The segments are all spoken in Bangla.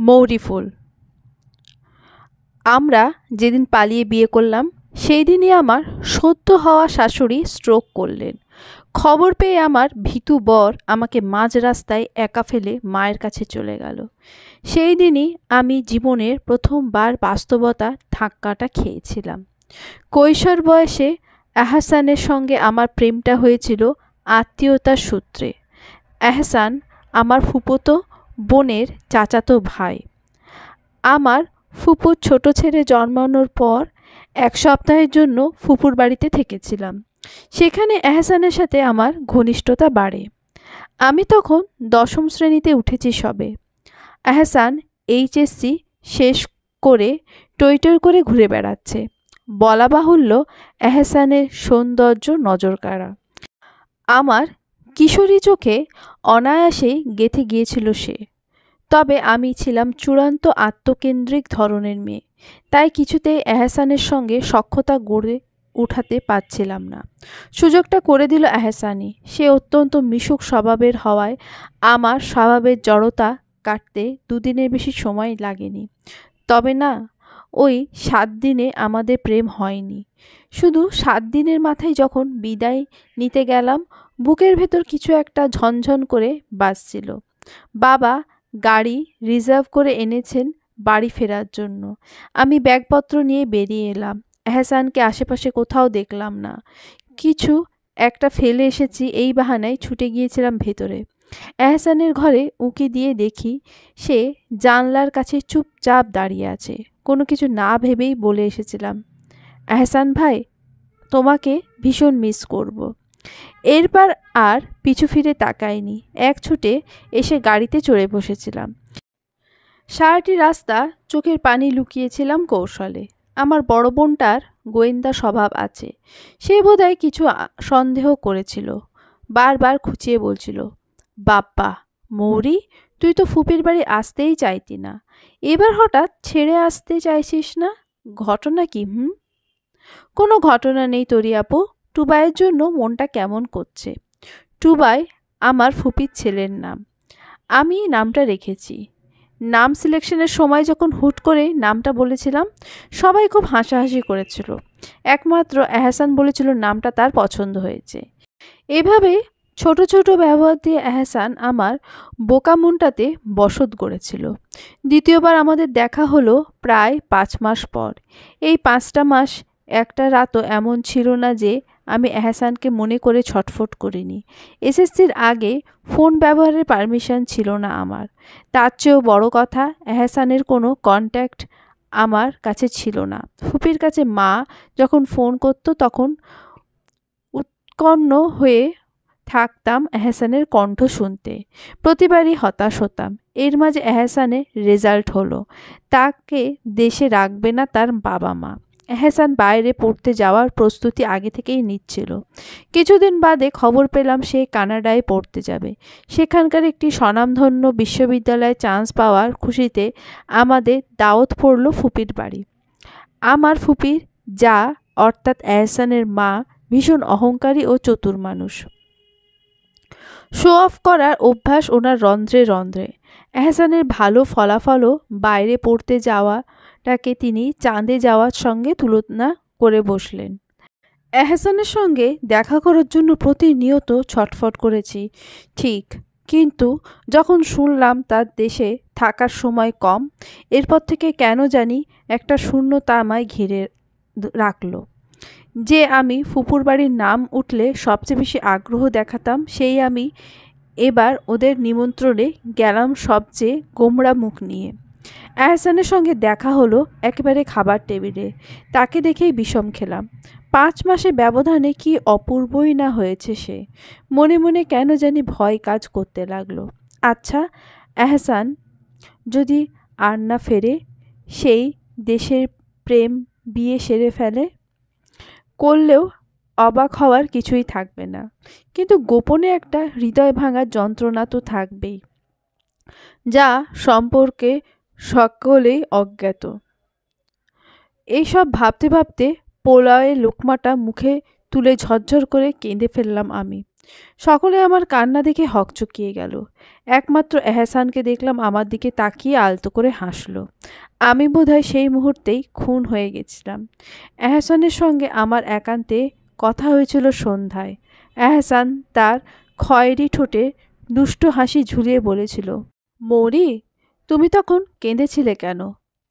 মৌরি ফুল। আমরা যেদিন পালিয়ে বিয়ে করলাম সেই দিনই আমার সদ্য হওয়া শাশুড়ি স্ট্রোক করলেন। খবর পেয়ে আমার ভীতু বর আমাকে মাঝ রাস্তায় একা ফেলে মায়ের কাছে চলে গেল। সেই দিনই আমি জীবনের প্রথমবার বাস্তবতা ধাক্কাটা খেয়েছিলাম। কৈশোর বয়সে এহসানের সঙ্গে আমার প্রেমটা হয়েছিল আত্মীয়তার সূত্রে। এহসান আমার ফুফোতো বোনের চাচাতো ভাই। আমার ফুপুর ছোট ছেলে জন্মানোর পর 1 সপ্তাহের জন্য ফুপুর বাড়িতে থেকেছিলাম। সেখানে এহসানের সাথে আমার ঘনিষ্ঠতা বাড়ে। আমি তখন 10ম শ্রেণীতে উঠেছি সবে। এহসান এইচএসসি শেষ করে টই করে ঘুরে বেড়াচ্ছে। বলা বাহুল্য এহসানের সৌন্দর্য নজরকাড়া। আমার কিশোরী চোখে অনায়াসেই গেঁথে গিয়েছিল সে। তবে আমি ছিলাম চূড়ান্ত আত্মকেন্দ্রিক ধরনের মেয়ে, তাই কিছুতেই এহসানের সঙ্গে সখ্যতা গড়ে উঠাতে পারছিলাম না। সুযোগটা করে দিল এহসানই। সে অত্যন্ত মিশুক স্বভাবের হওয়ায় আমার স্বভাবের জড়তা কাটতে 2 দিনের বেশি সময় লাগেনি। তবে না, ওই 7 দিনে আমাদের প্রেম হয়নি। শুধু 7 দিনের মাথায় যখন বিদায় নিতে গেলাম, বুকের ভেতর কিছু একটা ঝনঝন করে বাজছিল। বাবা গাড়ি রিজার্ভ করে এনেছেন বাড়ি ফেরার জন্য। আমি ব্যাগপত্র নিয়ে বেরিয়ে এলাম। এহসানকে আশেপাশে কোথাও দেখলাম না। কিছু একটা ফেলে এসেছি এই বাহানায় ছুটে গিয়েছিলাম ভেতরে। এহসানের ঘরে উঁকি দিয়ে দেখি সে জানলার কাছে চুপচাপ দাঁড়িয়ে আছে। কোনো কিছু না ভেবেই বলে এসেছিলাম, এহসান ভাই, তোমাকে ভীষণ মিস করব। এরপর আর পিছু ফিরে তাকাইনি। এক ছুটে এসে গাড়িতে চড়ে বসেছিলাম। সারাটি রাস্তা চোখের পানি লুকিয়েছিলাম কৌশলে। আমার বড় বোনটার গোয়েন্দা স্বভাব আছে। সে বোধহয় কিছু সন্দেহ করেছিল। বারবার খুঁচিয়ে বলছিল, বাপ্পা মৌরি, তুই তো ফুপির বাড়ি আসতেই চাইতি না, এবার হঠাৎ ছেড়ে আসতে চাইছিস না, ঘটনা কি? কোনো ঘটনা নেই তরি আপু, টুবাইয়ের জন্য মনটা কেমন করছে। টুবাই আমার ফুপির ছেলের নাম। আমি নামটা রেখেছি। নাম সিলেকশনের সময় যখন হুট করে নামটা বলেছিলাম, সবাই খুব হাসাহাসি করেছিল। একমাত্র এহসান বলেছিল নামটা তার পছন্দ হয়েছে। এভাবে ছোট ছোট ব্যবহার দিয়ে এহসান আমার বোকা মনটাতে বসত গড়েছিল। দ্বিতীয়বার আমাদের দেখা হলো প্রায় 5 মাস পর। এই 5টা মাস একটা রাতও এমন ছিল না যে আমি এহসানকে মনে করে ছটফট করিনি। এসএসসির আগে ফোন ব্যবহারের পারমিশন ছিল না আমার। তার চেয়েও বড় কথা, এহসানের কোনো কন্ট্যাক্ট আমার কাছে ছিল না। ফুপির কাছে মা যখন ফোন করতো তখন উৎকণ্ঠ হয়ে থাকতাম এহসানের কণ্ঠ শুনতে। প্রতিবারই হতাশ হতাম। এর মাঝে এহসানের রেজাল্ট হলো। তাকে দেশে রাখবে না তার বাবা মা। এহসান বাইরে পড়তে যাওয়ার প্রস্তুতি আগে থেকেই নিচ্ছিল। কিছুদিন বাদে খবর পেলাম সে কানাডায় পড়তে যাবে। সেখানকার একটি স্বনামধন্য বিশ্ববিদ্যালয়ে চান্স পাওয়ার খুশিতে আমাদের দাওয়াত পড়ল ফুপির বাড়ি। আমার ফুপির যা অর্থাৎ এহসানের মা ভীষণ অহংকারী ও চতুর মানুষ। শো অফ করার অভ্যাস ওনার রন্ধ্রে রন্ধ্রে। এহসানের ভালো ফলাফলও বাইরে পড়তে যাওয়াটাকে তিনি চাঁদে যাওয়ার সঙ্গে তুলনা করে বসলেন। এহসানের সঙ্গে দেখা করার জন্য প্রতিনিয়ত ছটফট করেছি ঠিক, কিন্তু যখন শুনলাম তার দেশে থাকার সময় কম, এরপর থেকে কেন জানি একটা শূন্যতা আমায় ঘিরে রাখল। যে আমি ফুপুর বাড়ির নাম উঠলে সবচেয়ে বেশি আগ্রহ দেখাতাম, সেই আমি এবার ওদের নিমন্ত্রণে গেলাম সবচেয়ে গোমড়া মুখ নিয়ে। এহসানের সঙ্গে দেখা হলো একেবারে খাবার টেবিলে। তাকে দেখেই বিষম খেলাম। 5 মাসে ব্যবধানে কি অপূর্বই না হয়েছে সে। মনে মনে কেন জানি ভয় কাজ করতে লাগলো। আচ্ছা, এহসান যদি আর না ফেরে, সেই দেশের প্রেম বিয়ে সেরে ফেলে, করলেও অবাক হওয়ার কিছুই থাকবে না। কিন্তু গোপনে একটা হৃদয় ভাঙার যন্ত্রণা তো থাকবেই, যা সম্পর্কে সকলেই অজ্ঞাত। এইসব ভাবতে ভাবতে পোলাওয়ের লোকমাটা মুখে তুলে ঝরঝর করে কেঁদে ফেললাম আমি। সকলে আমার কান্না দেখে হকচকিয়ে গেল। একমাত্র এহসানকে দেখলাম আমার দিকে তাকিয়ে আলতো করে হাসল। আমি বোধহয় সেই মুহূর্তেই খুন হয়ে গেছিলাম। এহসানের সঙ্গে আমার একান্তে কথা হয়েছিল সন্ধ্যায়। এহসান তার খয়েরি ঠোঁটে দুষ্ট হাসি ঝুলিয়ে বলেছিল, মৌরি, তুমি তখন কেঁদেছিলে কেন?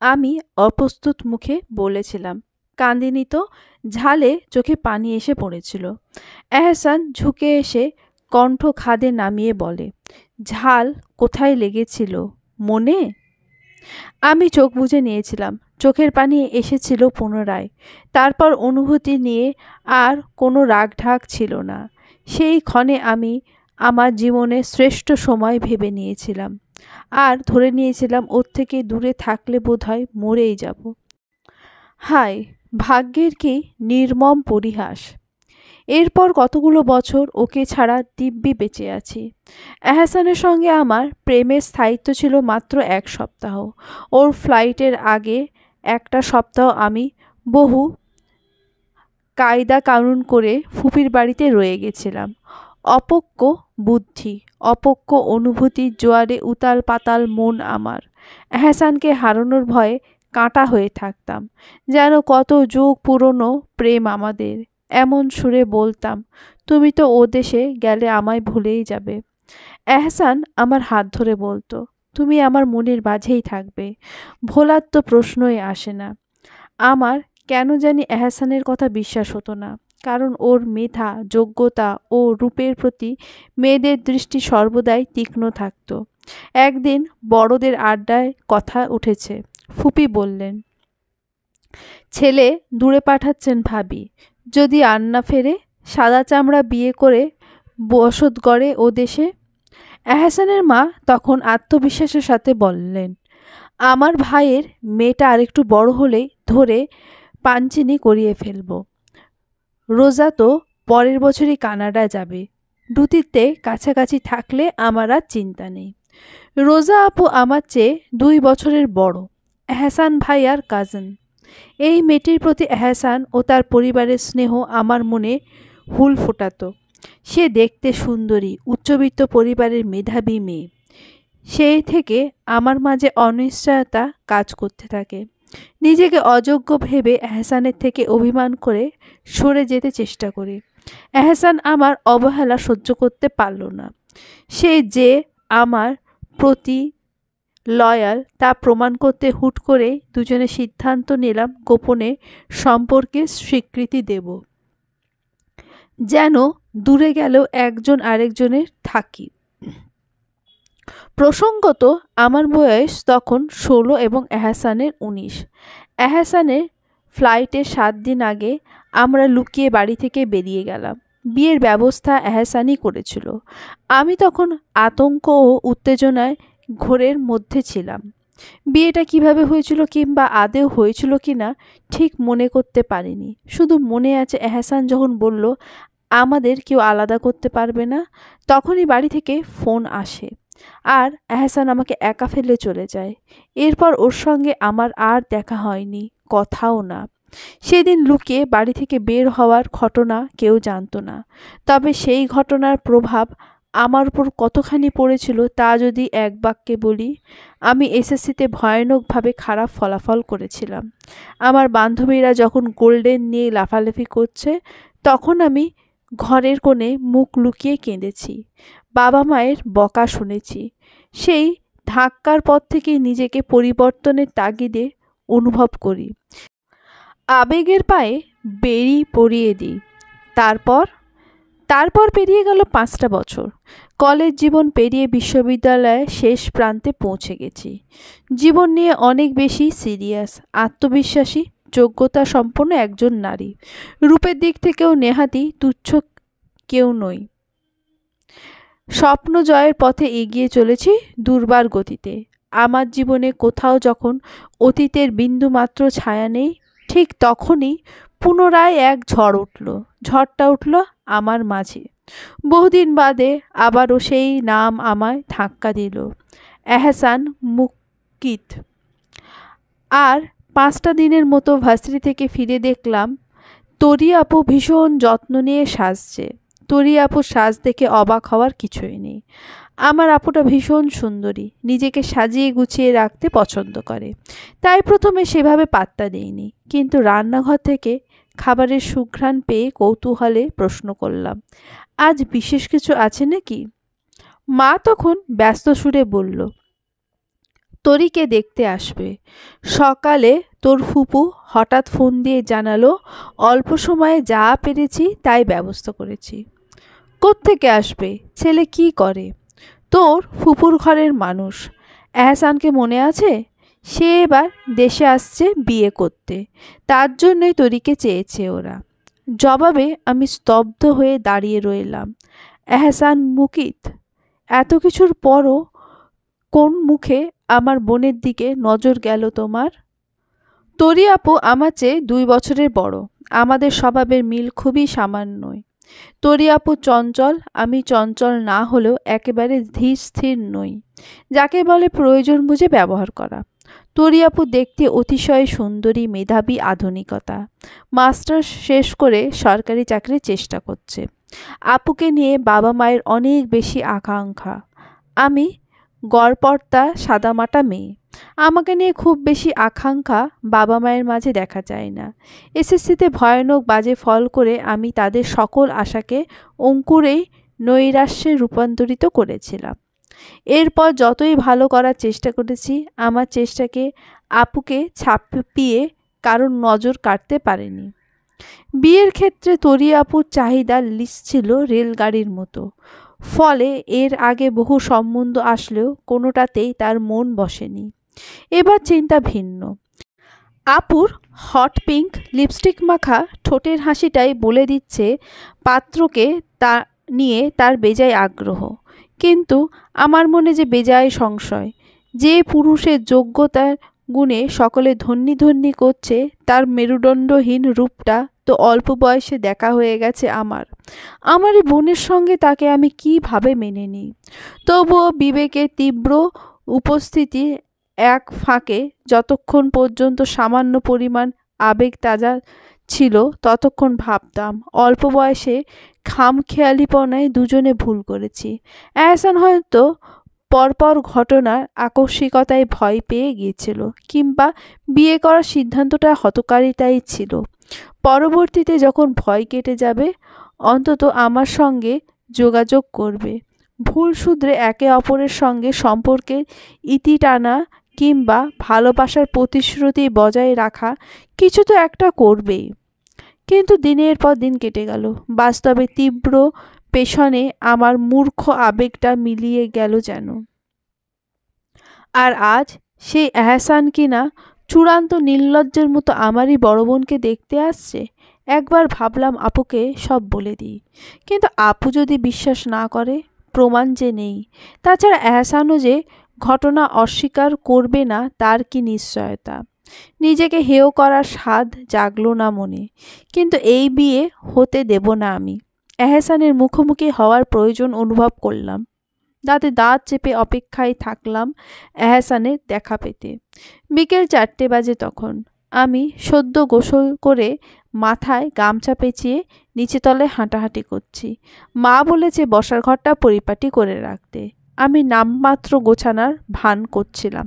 আমি অপ্রস্তুত মুখে বলেছিলাম, কান্দিনি তো। ঝালে চোখে পানি এসে পড়েছিল। এহসান ঝুঁকে এসে কণ্ঠ খাদে নামিয়ে বলে, ঝাল কোথায় লেগেছিল মনে? আমি চোখ বুজে নিয়েছিলাম। চোখের পানি এসেছিল পুনরায়। তারপর অনুভূতি নিয়ে আর কোনো রাগঢাক ছিল না। সেই ক্ষণে আমি আমার জীবনের শ্রেষ্ঠ সময় ভেবে নিয়েছিলাম, আর ধরে নিয়েছিলাম ওর থেকে দূরে থাকলে বোধহয় মরেই যাব। হায়, ভাগ্যের কি নির্মম পরিহাস! এরপর কতগুলো বছর ওকে ছাড়া দিব্যি বেঁচে আছি। এহসানের সঙ্গে আমার প্রেমের স্থায়িত্ব ছিল মাত্র 1 সপ্তাহ। ওর ফ্লাইটের আগে একটা সপ্তাহ আমি বহু কায়দা কানুন করে ফুপির বাড়িতে রয়ে গেছিলাম। অপক্ক বুদ্ধি, অপক্ক অনুভূতির জোয়ারে উতাল পাতাল মন আমার। এহসানকে হারানোর ভয়ে কাঁটা হয়ে থাকতাম। যেন কত যুগ পুরনো প্রেম আমাদের। এমন সুরে বলতাম, তুমি তো ও দেশে গেলে আমায় ভুলেই যাবে। এহসান আমার হাত ধরে বলতো, তুমি আমার মনের মাঝেই থাকবে। ভোলার তো প্রশ্নই আসে না। আমার কেন জানি এহসানের কথা বিশ্বাস হতো না। কারণ ওর মেধা, যোগ্যতা ও রূপের প্রতি মেয়েদের দৃষ্টি সর্বদাই তীক্ষ্ণ থাকত। একদিন বড়দের আড্ডায় কথা উঠেছে। ফুপি বললেন, ছেলে দূরে পাঠাচ্ছেন ভাবি, যদি আর না ফেরে, সাদা চামড়া বিয়ে করে বসত গড়ে ও দেশে। এহসানের মা তখন আত্মবিশ্বাসের সাথে বললেন, আমার ভাইয়ের মেয়েটা আরেকটু বড় হলেই ধরে পাঞ্চিনি করিয়ে ফেলব। রোজা তো পরের বছরই কানাডা যাবে। দুটিতে কাছাকাছি থাকলে আমার আর চিন্তা নেই। রোজা আপু আমার চেয়ে 2 বছরের বড়। এহসান ভাই আর কাজিন। এই মেয়েটির প্রতি এহসান ও তার পরিবারের স্নেহ আমার মনে হুল ফোটাতো। সে দেখতে সুন্দরী, উচ্চবিত্ত পরিবারের মেধাবী মেয়ে। সেই থেকে আমার মাঝে অনিশ্চয়তা কাজ করতে থাকে। নিজেকে অযোগ্য ভেবে এহসানের থেকে অভিমান করে সরে যেতে চেষ্টা করি। এহসান আমার অবহেলা সহ্য করতে পারল না। সে যে আমার প্রতি লয়াল তা প্রমাণ করতে হুট করে দুজনে সিদ্ধান্ত নিলাম গোপনে সম্পর্কে স্বীকৃতি দেব। যেন দূরে গেলেও একজন আরেকজনের থাকি। প্রসঙ্গত আমার বয়স তখন 16 এবং এহসানের 19। এহসানের ফ্লাইটের 7 দিন আগে আমরা লুকিয়ে বাড়ি থেকে বেরিয়ে গেলাম। বিয়ের ব্যবস্থা এহসানই করেছিল। আমি তখন আতঙ্ক ও উত্তেজনায় ঘোরের মধ্যে ছিলাম। বিয়েটা কিভাবে হয়েছিল কিংবা আদেও হয়েছিল কিনা ঠিক মনে করতে পারিনি। শুধু মনে আছে এহসান যখন বলল আমাদের কেউ আলাদা করতে পারবে না, তখনই বাড়ি থেকে ফোন আসে আর এহসান আমাকে একা ফেলে চলে যায়। এরপর ওর সঙ্গে আমার আর দেখা হয়নি, কথাও না। সেদিন লুকিয়ে বাড়ি থেকে বের হওয়ার ঘটনা কেউ জানতো না। তবে সেই ঘটনার প্রভাব আমার উপর কতখানি পড়েছিল তা যদি এক বাক্যে বলি, আমি এসএসসিতে ভয়ানকভাবে খারাপ ফলাফল করেছিলাম। আমার বান্ধবীরা যখন গোল্ডেন নিয়ে লাফালাফি করছে, তখন আমি ঘরের কোণে মুখ লুকিয়ে কেঁদেছি। বাবা মায়ের বকা শুনেছি। সেই ধাক্কার পর থেকেই নিজেকে পরিবর্তনের তাগিদে অনুভব করি। আবেগের পায়ে বেড়ি পরিয়ে দিই। তারপর পেরিয়ে গেল 5টা বছর। কলেজ জীবন পেরিয়ে বিশ্ববিদ্যালয়ে শেষ প্রান্তে পৌঁছে গেছি। জীবন নিয়ে অনেক বেশি সিরিয়াস, আত্মবিশ্বাসী, যোগ্যতা সম্পন্ন একজন নারী। রূপের দিক থেকেও নেহাতি তুচ্ছ কেউ নই। স্বপ্ন জয়ের পথে এগিয়ে চলেছি দুর্বার গতিতে। আমার জীবনে কোথাও যখন অতীতের বিন্দুমাত্র ছায়া নেই, ঠিক তখনই পুনরায় এক ঝড় উঠল। ঝড়টা উঠল আমার মাঝে। বহুদিন বাদে আবারও সেই নাম আমায় ধাক্কা দিল, এহসান মুকিত। আর 5টা দিনের মতো ভার্সিটি থেকে ফিরে দেখলাম তরি আপু ভীষণ যত্ন নিয়ে সাজছে। তরি আপুর সাজ দেখে অবাক হওয়ার কিছুই নেই। আমার আপুটা ভীষণ সুন্দরী, নিজেকে সাজিয়ে গুছিয়ে রাখতে পছন্দ করে, তাই প্রথমে সেভাবে পাত্তা দেইনি। কিন্তু রান্নাঘর থেকে খাবারের সুঘ্রাণ পেয়ে কৌতূহলে প্রশ্ন করলাম, আজ বিশেষ কিছু আছে নাকি? মা তখন ব্যস্ত সুরে বলল, তরিকে দেখতে আসবে। সকালে তোর ফুপু হঠাৎ ফোন দিয়ে জানালো অল্প সময়ে যা পেরেছি তাই ব্যবস্থা করেছি। কোত্থেকে আসবে? ছেলে কি করে? তোর ফুপুর ঘরের মানুষ। এহসানকে মনে আছে? সে এবার দেশে আসছে বিয়ে করতে, তার জন্যই তরিকে চেয়েছে ওরা। জবাবে আমি স্তব্ধ হয়ে দাঁড়িয়ে রইলাম। এহসান মুকিত? এত কিছুর পরও কোন মুখে আমার বোনের দিকে নজর গেল তোমার? তরি আপু আমার চেয়ে 2 বছরের বড়। আমাদের স্বভাবের মিল খুবই সামান্যই। তরি আপু চঞ্চল, আমি চঞ্চল না হলেও একেবারে ধীর স্থির নই, যাকে বলে প্রয়োজন বুঝে ব্যবহার করা। তরি আপু দেখতে অতিশয় সুন্দরী, মেধাবী, আধুনিকতা। মাস্টার শেষ করে সরকারি চাকরির চেষ্টা করছে। আপুকে নিয়ে বাবা মায়ের অনেক বেশি আকাঙ্ক্ষা। আমি গড়পড়তা সাদামাটা মেয়ে, আমাকে নিয়ে খুব বেশি আকাঙ্ক্ষা বাবা মায়ের মাঝে দেখা যায় না। এসএসসিতে ভয়ানক বাজে ফল করে আমি তাদের সকল আশাকে অঙ্কুরেই নৈরাশ্যে রূপান্তরিত করেছিলাম। এরপর যতই ভালো করার চেষ্টা করেছি, আমার চেষ্টাকে আপুকে ছাপিয়ে কারোর নজর কাটতে পারেনি। বিয়ের ক্ষেত্রে তরি আপুর চাহিদার লিস্ট ছিল রেলগাড়ির মতো। ফলে এর আগে বহু সম্বন্ধ আসলেও কোনোটাতেই তার মন বসেনি। এবার চিন্তা ভিন্ন। আপুর হট পিঙ্ক লিপস্টিক মাখা ঠোঁটের হাসিটাই বলে দিচ্ছে পাত্রকে তা নিয়ে তার বেজায় আগ্রহ। কিন্তু আমার মনে যে বেজায় সংশয়। যে পুরুষের যোগ্যতার গুণে সকলে ধন্যী ধন্যী করছে, তার মেরুদণ্ডহীন রূপটা তো অল্প বয়সে দেখা হয়ে গেছে আমারই বোনের সঙ্গে তাকে আমি কিভাবে মেনে নিই? তবুও বিবেকের তীব্র উপস্থিতি এক ফাঁকে যতক্ষণ পর্যন্ত সামান্য পরিমাণ আবেগ তাজা ছিল, ততক্ষণ ভাবতাম অল্প বয়সে খামখেয়ালিপনায় দুজনে ভুল করেছি। এহসান হয়তো পরপর ঘটনার আকস্মিকতায় ভয় পেয়ে গিয়েছিল, কিংবা বিয়ে করার সিদ্ধান্তটা হতকারিতাই ছিল। পরবর্তীতে যখন ভয় কেটে যাবে, অন্তত আমার সঙ্গে যোগাযোগ করবে। ভুল শুধরে একে অপরের সঙ্গে সম্পর্কের ইতি টানা কিংবা ভালোবাসার প্রতিশ্রুতি বজায় রাখা কিছু তো একটা করবেই। কিন্তু দিনের পর দিন কেটে গেল। বাস্তবে তীব্র পেছনে আমার মূর্খ আবেগটা মিলিয়ে গেল যেন। আর আজ সেই এহসান কিনা চূড়ান্ত নির্লজ্জের মতো আমারই বড় বোনকে দেখতে আসছে। একবার ভাবলাম আপুকে সব বলে দিই, কিন্তু আপু যদি বিশ্বাস না করে? প্রমাণ যে নেই। তাছাড়া এহসানও যে ঘটনা অস্বীকার করবে না তার কি নিশ্চয়তা? নিজেকে হেয় করার স্বাদ জাগলো না মনে। কিন্তু এই বিয়ে হতে দেব না আমি। এহসানের মুখোমুখি হওয়ার প্রয়োজন অনুভব করলাম। দাঁতে দাঁত চেপে অপেক্ষায় থাকলাম এহসানের দেখা পেতে। বিকেল 4টে বাজে তখন। আমি সদ্য গোসল করে মাথায় গামছা পেঁচিয়ে নিচে তলায় হাঁটাহাঁটি করছি। মা বলেছে বসার ঘরটা পরিপাটি করে রাখতে। আমি নামমাত্র গোছানোর ভান করছিলাম।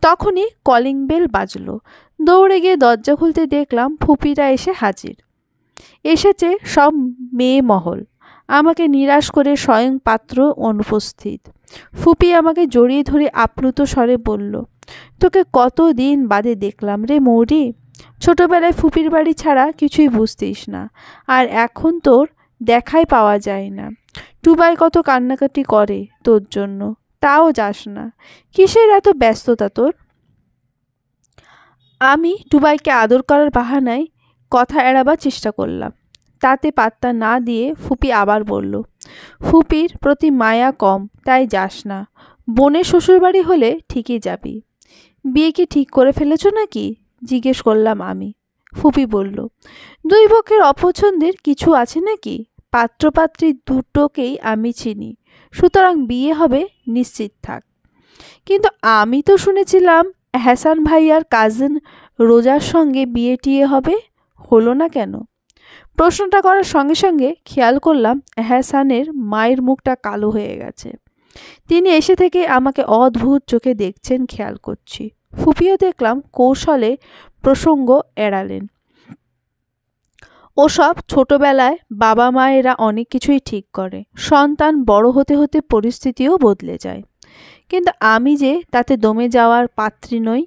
তখনই কলিং বেল বাজলো। দৌড়ে গিয়ে দরজা খুলতে দেখলাম ফুপিরা এসে হাজির। এসেছে সব মেয়ে মহল। আমাকে নিরাশ করে স্বয়ং পাত্র অনুপস্থিত। ফুপি আমাকে জড়িয়ে ধরে আপ্লুত স্বরে বলল, তোকে কতদিন বাদে দেখলাম রে মৌরি। ছোটবেলায় ফুপির বাড়ি ছাড়া কিছুই বুঝতিস না, আর এখন তোর দেখাই পাওয়া যায় না। টুবাই কত কান্নাকাটি করে তোর জন্য, তাও যাস না। কিসের এত ব্যস্ততা তোর? আমি টুবাইকে আদর করার বাহানায় কথা এড়াবার চেষ্টা করলাম। তাতে পাত্তা না দিয়ে ফুপি আবার বলল, ফুপির প্রতি মায়া কম, তাই যাস না। বোনের শ্বশুরবাড়ি হলে ঠিকই যাবি। বিয়ে কি ঠিক করে ফেলেছ নাকি? জিজ্ঞেস করলাম আমি। ফুপি বলল, 2 পক্ষের অপছন্দের কিছু আছে নাকি? পাত্রপাত্রী দুটোকেই আমি চিনি, সুতরাং বিয়ে হবে নিশ্চিত থাক। কিন্তু আমি তো শুনেছিলাম এহসান ভাইয়ার কাজিন রোজার সঙ্গে বিয়ে টিয়ে হবে, হলো না কেন? প্রশ্নটা করার সঙ্গে সঙ্গে খেয়াল করলাম এহসানের মায়ের মুখটা কালো হয়ে গেছে। তিনি এসে থেকে আমাকে অদ্ভুত চোখে দেখছেন খেয়াল করছি। ফুপিয়ে দেখলাম কৌশলে প্রসঙ্গ এড়ালেন। ওসব ছোটবেলায় বাবা মায়েরা অনেক কিছুই ঠিক করে, সন্তান বড় হতে হতে পরিস্থিতিও বদলে যায়। কিন্তু আমি যে তাতে দমে যাওয়ার পাত্রী নই।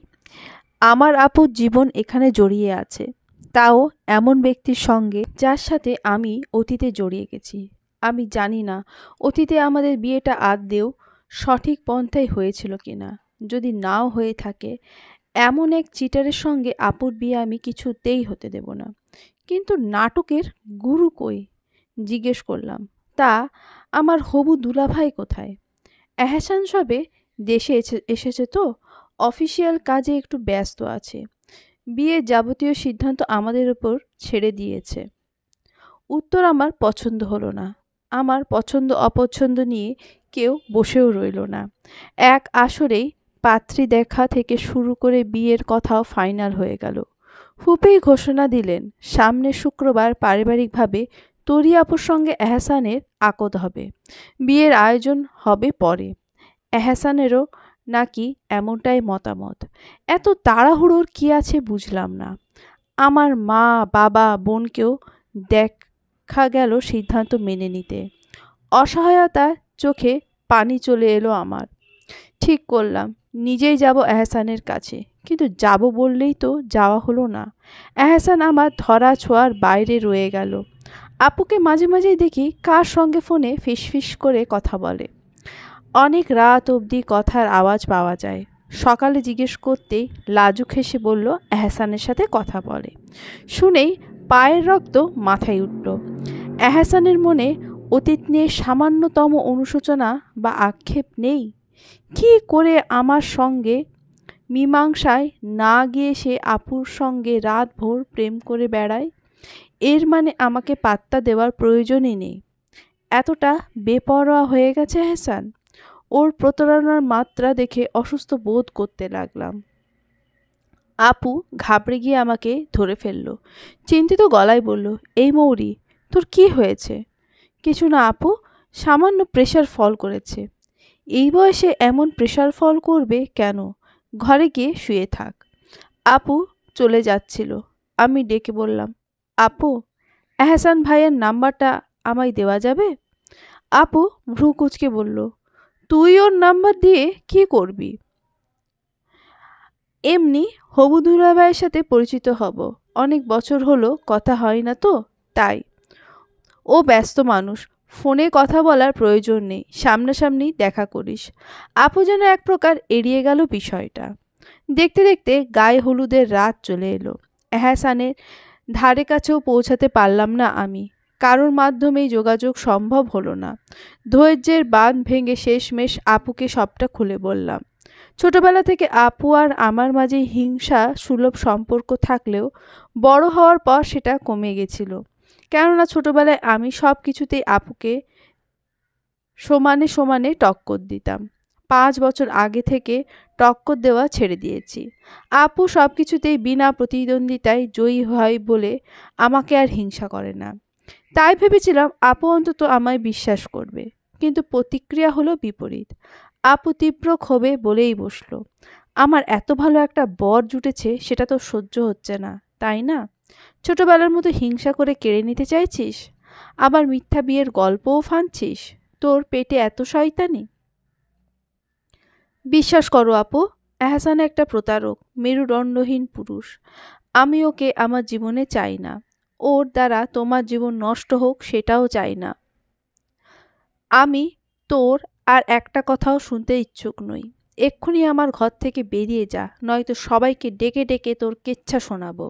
আমার আপুর জীবন এখানে জড়িয়ে আছে, তাও এমন ব্যক্তির সঙ্গে যার সাথে আমি অতীতে জড়িয়ে গেছি। আমি জানি না অতীতে আমাদের বিয়েটা আদৌ সঠিক পন্থায় হয়েছিল কিনা। যদি নাও হয়ে থাকে, এমন এক চিটারের সঙ্গে আপুর বিয়ে আমি কিছুতেই হতে দেব না। কিন্তু নাটকের গুরু কই? জিজ্ঞেস করলাম। তা আমার হবু দুলাভাই কোথায়? এহসান সবে দেশে এসেছে তো, অফিসিয়াল কাজে একটু ব্যস্ত আছে। বিয়ের যাবতীয় সিদ্ধান্ত আমাদের উপর ছেড়ে দিয়েছে। উত্তর আমার পছন্দ হলো না। আমার পছন্দ অপছন্দ নিয়ে কেউ বসেও রইল না। এক আসরেই পাত্রী দেখা থেকে শুরু করে বিয়ের কথাও ফাইনাল হয়ে গেল। ফুপি ঘোষণা দিলেন সামনের শুক্রবার পারিবারিকভাবে তরি আপুর সঙ্গে এহসানের আকদ হবে। বিয়ের আয়োজন হবে পরে। এহসানেরও নাকি এমনটাই মতামত। এত তাড়াহুড়োর কী আছে বুঝলাম না। আমার মা বাবা বোনকেও দেখা গেল সিদ্ধান্ত মেনে নিতে। অসহায়তার চোখে পানি চলে এলো আমার। ঠিক করলাম নিজেই যাব এহসানের কাছে। কিন্তু যাব বললেই তো যাওয়া হলো না। এহসান আমার ধরা ছোঁয়ার বাইরে রয়ে গেল। আপুকে মাঝে মাঝেই দেখি কার সঙ্গে ফোনে ফিসফিস করে কথা বলে। অনেক রাত অবধি কথার আওয়াজ পাওয়া যায়। সকালে জিজ্ঞেস করতেই লাজুক হেসে বলল এহসানের সাথে কথা বলে। শুনেই পায়ের রক্ত মাথায় উঠল। এহসানের মনে অতীত নিয়ে সামান্যতম অনুশোচনা বা আক্ষেপ নেই? কী করে আমার সঙ্গে মীমাংসায় না গিয়ে সে আপুর সঙ্গে রাতভর প্রেম করে বেড়ায়? এর মানে আমাকে পাত্তা দেওয়ার প্রয়োজনই নেই। এতটা বেপরোয়া হয়ে গেছে এহসান? ওর প্রতারণার মাত্রা দেখে অসুস্থ বোধ করতে লাগলাম। আপু ঘাবড়ে গিয়ে আমাকে ধরে ফেলল। চিন্তিত গলায় বলল, এই মৌরি, তোর কি হয়েছে? কিছু না আপু, সামান্য প্রেশার ফল করেছে। এই বয়সে এমন প্রেশার ফল করবে কেন? ঘরে গিয়ে শুয়ে থাক। আপু চলে যাচ্ছিল। আমি ডেকে বললাম, আপু, এহসান ভাইয়ের নাম্বারটা আমায় দেওয়া যাবে? আপু ভ্রু কুঁচকে বলল, তুই ওর নাম্বার দিয়ে কি করবি? এমনি হবু দুলাভাইয়ের সাথে পরিচিত হব। অনেক বছর হলো কথা হয় না তো, তাই। ও ব্যস্ত মানুষ, ফোনে কথা বলার প্রয়োজন নেই, সামনাসামনি দেখা করিস। আপু যেন এক প্রকার এড়িয়ে গেল বিষয়টা। দেখতে দেখতে গায়ে হলুদের রাত চলে এলো। এহসানের ধারে কাছেও পৌঁছাতে পারলাম না আমি। কারোর মাধ্যমেই যোগাযোগ সম্ভব হলো না। ধৈর্যের বাঁধ ভেঙে শেষমেশ আপুকে সবটা খুলে বললাম। ছোটবেলা থেকে আপু আর আমার মাঝে হিংসা সুলভ সম্পর্ক থাকলেও বড় হওয়ার পর সেটা কমে গেছিল। কেননা ছোটবেলায় আমি সব কিছুতেই আপুকে সমানে সমানে টক্কর দিতাম। 5 বছর আগে থেকে টক্কর দেওয়া ছেড়ে দিয়েছি। আপু সব কিছুতেই বিনা প্রতিদ্বন্দ্বিতায় জয়ী হয় বলে আমাকে আর হিংসা করে না। তাই ভেবেছিলাম আপু অন্তত আমায় বিশ্বাস করবে। কিন্তু প্রতিক্রিয়া হলো বিপরীত। আপু তীব্র ক্ষোভে বলেই বসল, আমার এত ভালো একটা বর জুটেছে, সেটা তো সহ্য হচ্ছে না, তাই না? ছোটবেলার মতো হিংসা করে কেড়ে নিতে চাইছিস? আবার মিথ্যা বিয়ের গল্পও ফানছিস? তোর পেটে এত শয়তানি? বিশ্বাস করো আপু, এহসান একটা প্রতারক, মেরুদণ্ডহীন পুরুষ। আমি ওকে আমার জীবনে চাই না। ওর দ্বারা তোমার জীবন নষ্ট হোক সেটাও চাই না। আমি তোর আর একটা কথাও শুনতে ইচ্ছুক নই। এক্ষুনি আমার ঘর থেকে বেরিয়ে যা, নয়তো সবাইকে ডেকে ডেকে তোর কেচ্ছা শোনাবো।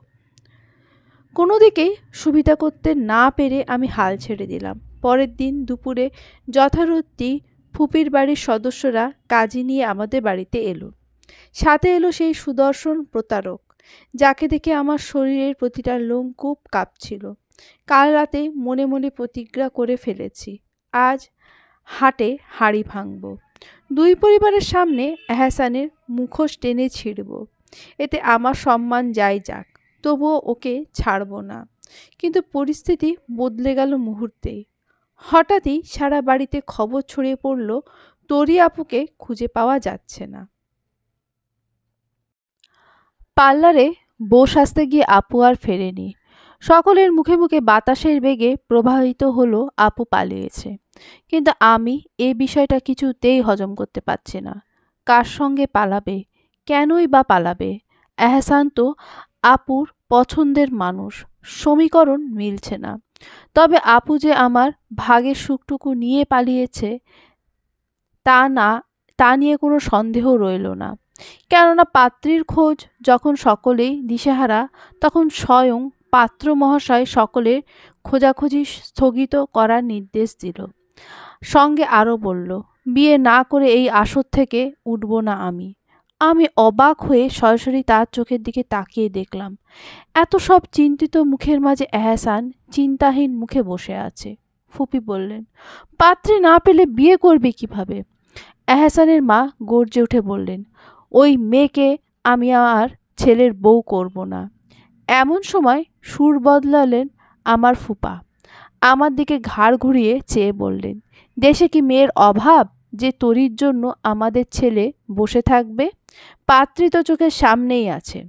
কোনো দিকেই সুবিধা করতে না পেরে আমি হাল ছেড়ে দিলাম। পরের দিন দুপুরে যথারীতি ফুপির বাড়ির সদস্যরা কাজী নিয়ে আমাদের বাড়িতে এলো। সাথে এলো সেই সুদর্শন প্রতারক, যাকে দেখে আমার শরীরের প্রতিটা লোমকূপ কাঁপছিল। কাল রাতে মনে মনে প্রতিজ্ঞা করে ফেলেছি, আজ হাটে হাঁড়ি ভাঙব। দুই পরিবারের সামনে এহসানের মুখোশ টেনে ছিঁড়ব। এতে আমার সম্মান যাই যাক, তবুও ওকে ছাড়ব না। কিন্তু পরিস্থিতি বদলে গেল মুহূর্তেই। হঠাৎই সারা বাড়িতে খবর ছড়িয়ে পড়ল তরি আপুকে খুঁজে পাওয়া যাচ্ছে না। পার্লারে বউ সাজতে গিয়ে আপু আর ফেরেনি। সকলের মুখে মুখে বাতাসের বেগে প্রবাহিত হলো আপু পালিয়েছে। কিন্তু আমি এই বিষয়টা কিছুতেই হজম করতে পারছি না। কার সঙ্গে পালাবে? কেনই বা পালাবে? এহসান তো আপুর পছন্দের মানুষ। সমীকরণ মিলছে না। তবে আপু যে আমার ভাগের সুখটুকু নিয়ে পালিয়েছে তা না, তা নিয়ে কোনো সন্দেহ রইল না। কেননা পাত্রীর খোঁজ যখন সকলেই দিশেহারা, তখন স্বয়ং পাত্র মহাশয় সকলের খোঁজাখুঁজি স্থগিত করার নির্দেশ দিল। সঙ্গে আরও বলল, বিয়ে না করে এই আসর থেকে উঠব না আমি। আমি অবাক হয়ে সরাসরি তার চোখের দিকে তাকিয়ে দেখলাম, এত সব চিন্তিত মুখের মাঝে এহসান চিন্তাহীন মুখে বসে আছে। ফুপি বললেন, পাত্রী না পেলে বিয়ে করবে কিভাবে? এহসানের মা গর্জে উঠে বললেন, ওই মেয়েকে আমি আর ছেলের বউ করব না। এমন সময় সুর বদলালেন আমার ফুপা। আমার দিকে ঘাড় ঘুরিয়ে চেয়ে বললেন, দেশে কি মেয়ের অভাব যে তরির জন্য আমাদের ছেলে বসে থাকবে? পাত্রী তো চোখের সামনেই আছে।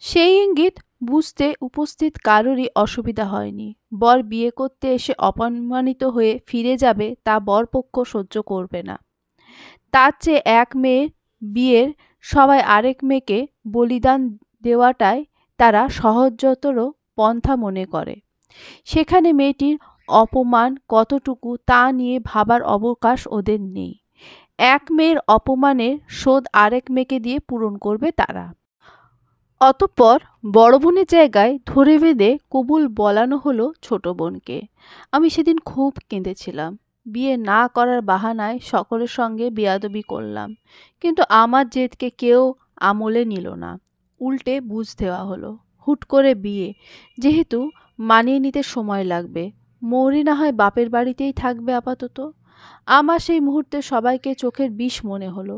সেই ইঙ্গিত বুঝতে উপস্থিত কারোরই অসুবিধা হয়নি। বর বিয়ে করতে এসে অপমানিত হয়ে ফিরে যাবে তা বরপক্ষ সহ্য করবে না। তার চেয়ে এক মেয়ের বিয়ের সবাই আরেক মেয়েকে বলিদান দেওয়াটাই তারা সহজতর পন্থা মনে করে। সেখানে মেয়েটির অপমান কতটুকু তা নিয়ে ভাবার অবকাশ ওদের নেই। এক মেয়ের অপমানের শোধ আরেক মেয়েকে দিয়ে পূরণ করবে তারা। অতঃপর বড় বোনের জায়গায় ধরে বেঁধে কবুল বলানো হলো ছোট বোনকে। আমি সেদিন খুব কেঁদেছিলাম। বিয়ে না করার বাহানায় সকলের সঙ্গে বেয়াদবি করলাম, কিন্তু আমার জেদকে কেউ আমলে নিল না। উল্টে বুঝ দেওয়া হলো, হুট করে বিয়ে, যেহেতু মানিয়ে নিতে সময় লাগবে, মৌরি না হয় বাপের বাড়িতেই থাকবে আপাতত। আমার সেই মুহূর্তে সবাইকে চোখের বিষ মনে হলো।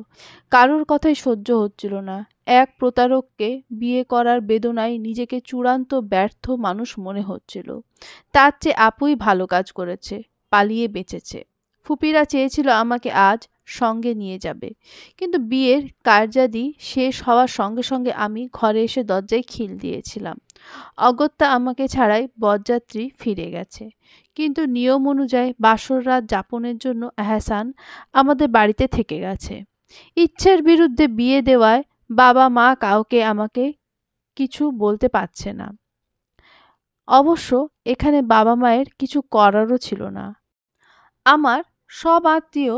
কারোর কথাই সহ্য হচ্ছিল না। এক প্রতারককে বিয়ে করার বেদনায় নিজেকে চূড়ান্ত ব্যর্থ মানুষ মনে হচ্ছিল। তার চেয়ে আপুই ভালো কাজ করেছে, পালিয়ে বেঁচেছে। ফুপিরা চেয়েছিল আমাকে আজ সঙ্গে নিয়ে যাবে, কিন্তু বিয়ের কার্যাদি শেষ হওয়ার সঙ্গে সঙ্গে আমি ঘরে এসে দরজায় খিল দিয়েছিলাম। অগত্যা আমাকে ছাড়াই বরযাত্রী ফিরে গেছে। কিন্তু নিয়ম অনুযায়ী বাসর রাত যাপনের জন্য এহসান আমাদের বাড়িতে থেকে গেছে। ইচ্ছের বিরুদ্ধে বিয়ে দেওয়ায় বাবা মা কাউকে আমাকে কিছু বলতে পারছে না। অবশ্য এখানে বাবা মায়ের কিছু করারও ছিল না। আমার সব আত্মীয়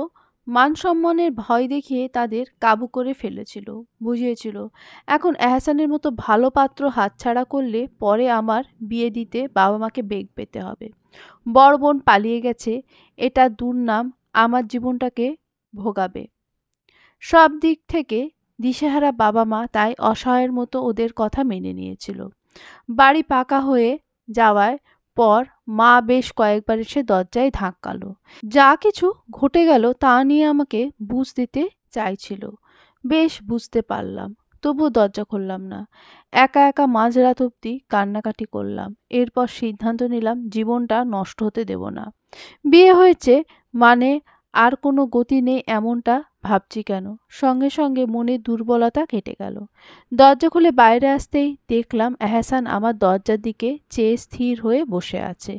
মান সম্মানের ভয় দেখিয়ে তাদের কাবু করে ফেলেছিল, বুঝিয়েছিল এখন এহসানের মতো ভালো পাত্র হাতছাড়া করলে পরে আমার বিয়ে দিতে বাবা মাকে বেগ পেতে হবে। বড় বোন পালিয়ে গেছে, এটা দুর্নাম আমার জীবনটাকে ভোগাবে। সব দিক থেকে দিশেহারা বাবা মা তাই অসহায়ের মতো ওদের কথা মেনে নিয়েছিল। বাড়ি পাকা হয়ে যাওয়ার পর মা বেশ কয়েকবার এসে দরজায় ধাক্কালো। যা কিছু ঘটে গেল তা নিয়ে আমাকে বুঝ দিতে চাইছিল। বেশ বুঝতে পারলাম, তবুও দরজা খুললাম না। একা একা মাঝরাত অবধি কান্নাকাটি করলাম। এরপর সিদ্ধান্ত নিলাম জীবনটা নষ্ট হতে দেব না। বিয়ে হয়েছে মানে আর কোনো গতি নেই এমনটা ভাবছি কেন? সঙ্গে সঙ্গে মনের দুর্বলতা কেটে গেল। দরজা খুলে বাইরে আসতেই দেখলাম এহসান আমার দরজার দিকে চেয়ে স্থির হয়ে বসে আছে,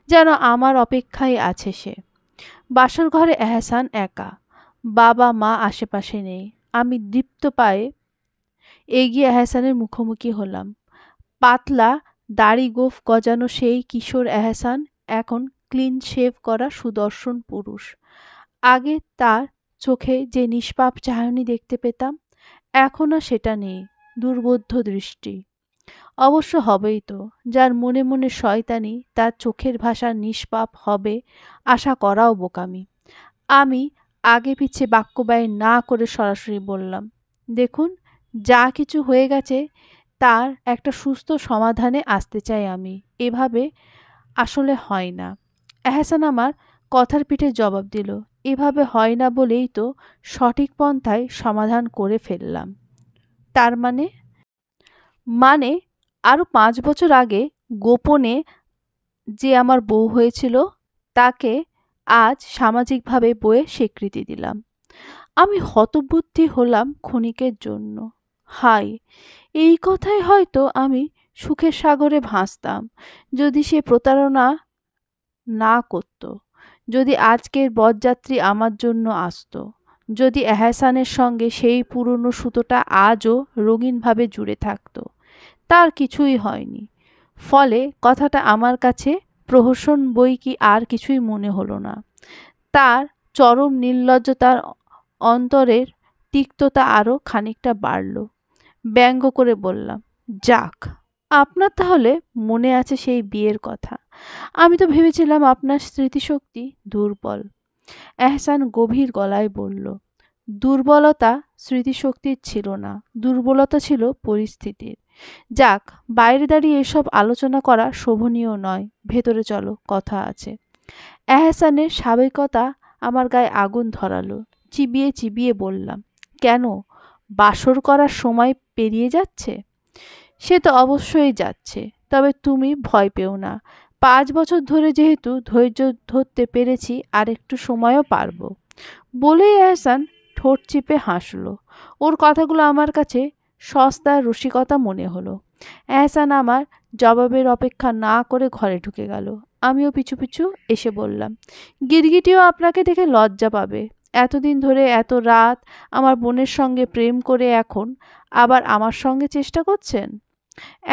যেন আমার অপেক্ষায় আছে সে। বাসর ঘরে এহসান একা, বাবা মা আশেপাশে নেই। আমি দীপ্ত পায়ে এগিয়ে এহসানের মুখোমুখি হলাম। পাতলা দাড়ি গোঁফ গজানো সেই কিশোর এহসান এখন ক্লিন শেভ করা সুদর্শন পুরুষ। আগে তার চোখে যে নিষ্পাপ চাহনি দেখতে পেতাম, এখন আর সেটা নেই, দুর্বোধ্য দৃষ্টি। অবশ্য হবেই তো, যার মনে মনে শয়তানি তার চোখের ভাষা নিষ্পাপ হবে আশা করাও বোকামি। আমি আগে পিছে বাক্য ব্যয় না করে সরাসরি বললাম, দেখুন, যা কিছু হয়ে গেছে তার একটা সুস্থ সমাধানে আসতে চাই আমি। এভাবে আসলে হয় না। এহসান আমার কথার পিঠে জবাব দিল, এভাবে হয় না বলেই তো সঠিক পন্থায় সমাধান করে ফেললাম। তার মানে? মানে আরও 5 বছর আগে গোপনে যে আমার বউ হয়েছিল তাকে আজ সামাজিকভাবে বইয়ে স্বীকৃতি দিলাম। আমি হতবুদ্ধি হলাম ক্ষণিকের জন্য। হায়, এই কথায় হয়তো আমি সুখের সাগরে ভাসতাম যদি সে প্রতারণা না করত, যদি আজকের বরযাত্রী আমার জন্য আসতো, যদি এহসানের সঙ্গে সেই পুরনো সুতোটা আজও রঙিনভাবে জুড়ে থাকতো। তার কিছুই হয়নি। ফলে কথাটা আমার কাছে প্রহসন বই কি আর কিছুই মনে হলো না। তার চরম নির্লজ্জতার অন্তরের তিক্ততা আরও খানিকটা বাড়ল। ব্যঙ্গ করে বললাম, যাক, আপনার তাহলে মনে আছে সেই বিয়ের কথা। আমি তো ভেবেছিলাম আপনার স্মৃতিশক্তি দুর্বল। এহসান গভীর গলায় বলল, দুর্বলতা স্মৃতিশক্তির ছিল না, দুর্বলতা ছিল পরিস্থিতির। যাক, বাইরে দাঁড়িয়ে এসব আলোচনা করা শোভনীয় নয়, ভেতরে চলো, কথা আছে। এহসানের স্বাভাবিকতা আমার গায়ে আগুন ধরালো। চিবিয়ে চিবিয়ে বললাম, কেন, বাসর করার সময় পেরিয়ে যাচ্ছে? সে তো অবশ্যই যাচ্ছে, তবে তুমি ভয় পেও না। 5 বছর ধরে যেহেতু ধৈর্য ধরতে পেরেছি, আর একটু সময়ও পারবো। বলেই এহসান ঠোঁট চিপে হাসল। ওর কথাগুলো আমার কাছে সস্তার রসিকতা মনে হলো। এহসান আমার জবাবের অপেক্ষা না করে ঘরে ঢুকে গেল। আমিও পিছু পিছু এসে বললাম, গিরগিটিও আপনাকে দেখে লজ্জা পাবে। এতদিন ধরে এত রাত আমার বোনের সঙ্গে প্রেম করে এখন আবার আমার সঙ্গে চেষ্টা করছেন?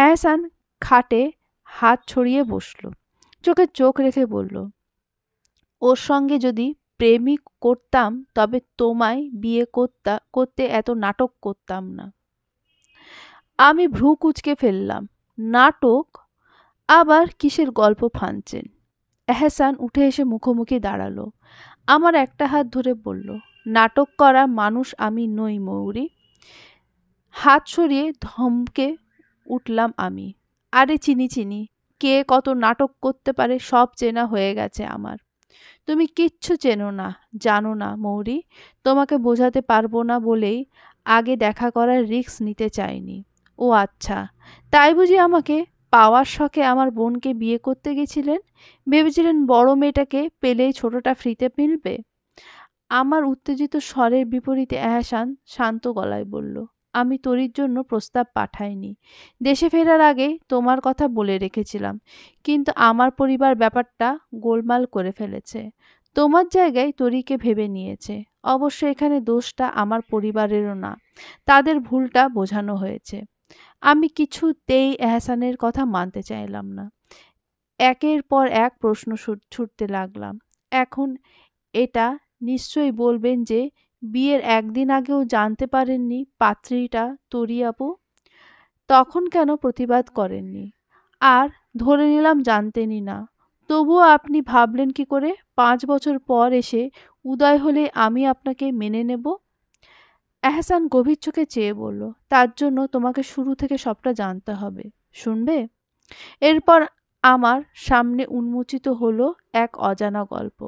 এহসান খাটে হাত ছড়িয়ে বসল, চোখে চোখ রেখে বলল, ওর সঙ্গে যদি প্রেমই করতাম তবে তোমায় বিয়ে করতে এত নাটক করতাম না। আমি ভ্রু কুঁচকে ফেললাম। নাটক? আবার কিসের গল্প ফানছেন? এহসান উঠে এসে মুখোমুখি দাঁড়ালো। আমার একটা হাত ধরে বলল, নাটক করা মানুষ আমি নই ময়ূরী। হাত সরিয়ে ধমকে উঠলাম আমি। আরে চিনি চিনি, কে কত নাটক করতে পারে সব চেনা হয়ে গেছে আমার। তুমি কিচ্ছু চেনো না, জানো না মৌরি। তোমাকে বোঝাতে পারবো না বলেই আগে দেখা করার রিস্ক নিতে চাইনি। ও আচ্ছা, তাই বুঝি আমাকে পাওয়ার শখে আমার বোনকে বিয়ে করতে গেছিলেন? ভেবেছিলেন বড় মেয়েটাকে পেলেই ছোটটা ফ্রিতে মিলবে? আমার উত্তেজিত স্বরের বিপরীতে এহসান শান্ত গলায় বলল, আমি তোরির জন্য প্রস্তাব পাঠাইনি। দেশে ফেরার আগে তোমার কথা বলে রেখেছিলাম, কিন্তু আমার পরিবার ব্যাপারটা গোলমাল করে ফেলেছে। তোমার জায়গায় তরিকে ভেবে নিয়েছে। অবশ্য এখানে দোষটা আমার পরিবারেরও না, তাদের ভুলটা বোঝানো হয়েছে। আমি কিছুতেই এহসানের কথা মানতে চাইলাম না। একের পর এক প্রশ্ন ছুটতে লাগলাম। এখন এটা নিশ্চয়ই বলবেন যে বিয়ের একদিন আগেও জানতে পারেননি পাত্রীটা তরি আপু। তখন কেন প্রতিবাদ করেননি? আর ধরে নিলাম জানতেনই না, তবুও আপনি ভাবলেন কি করে 5 বছর পর এসে উদয় হলে আমি আপনাকে মেনে নেব? এহসান গভীর চোখে চেয়ে বলল, তার জন্য তোমাকে শুরু থেকে সবটা জানতে হবে। শুনবে? এরপর আমার সামনে উন্মোচিত হলো এক অজানা গল্প,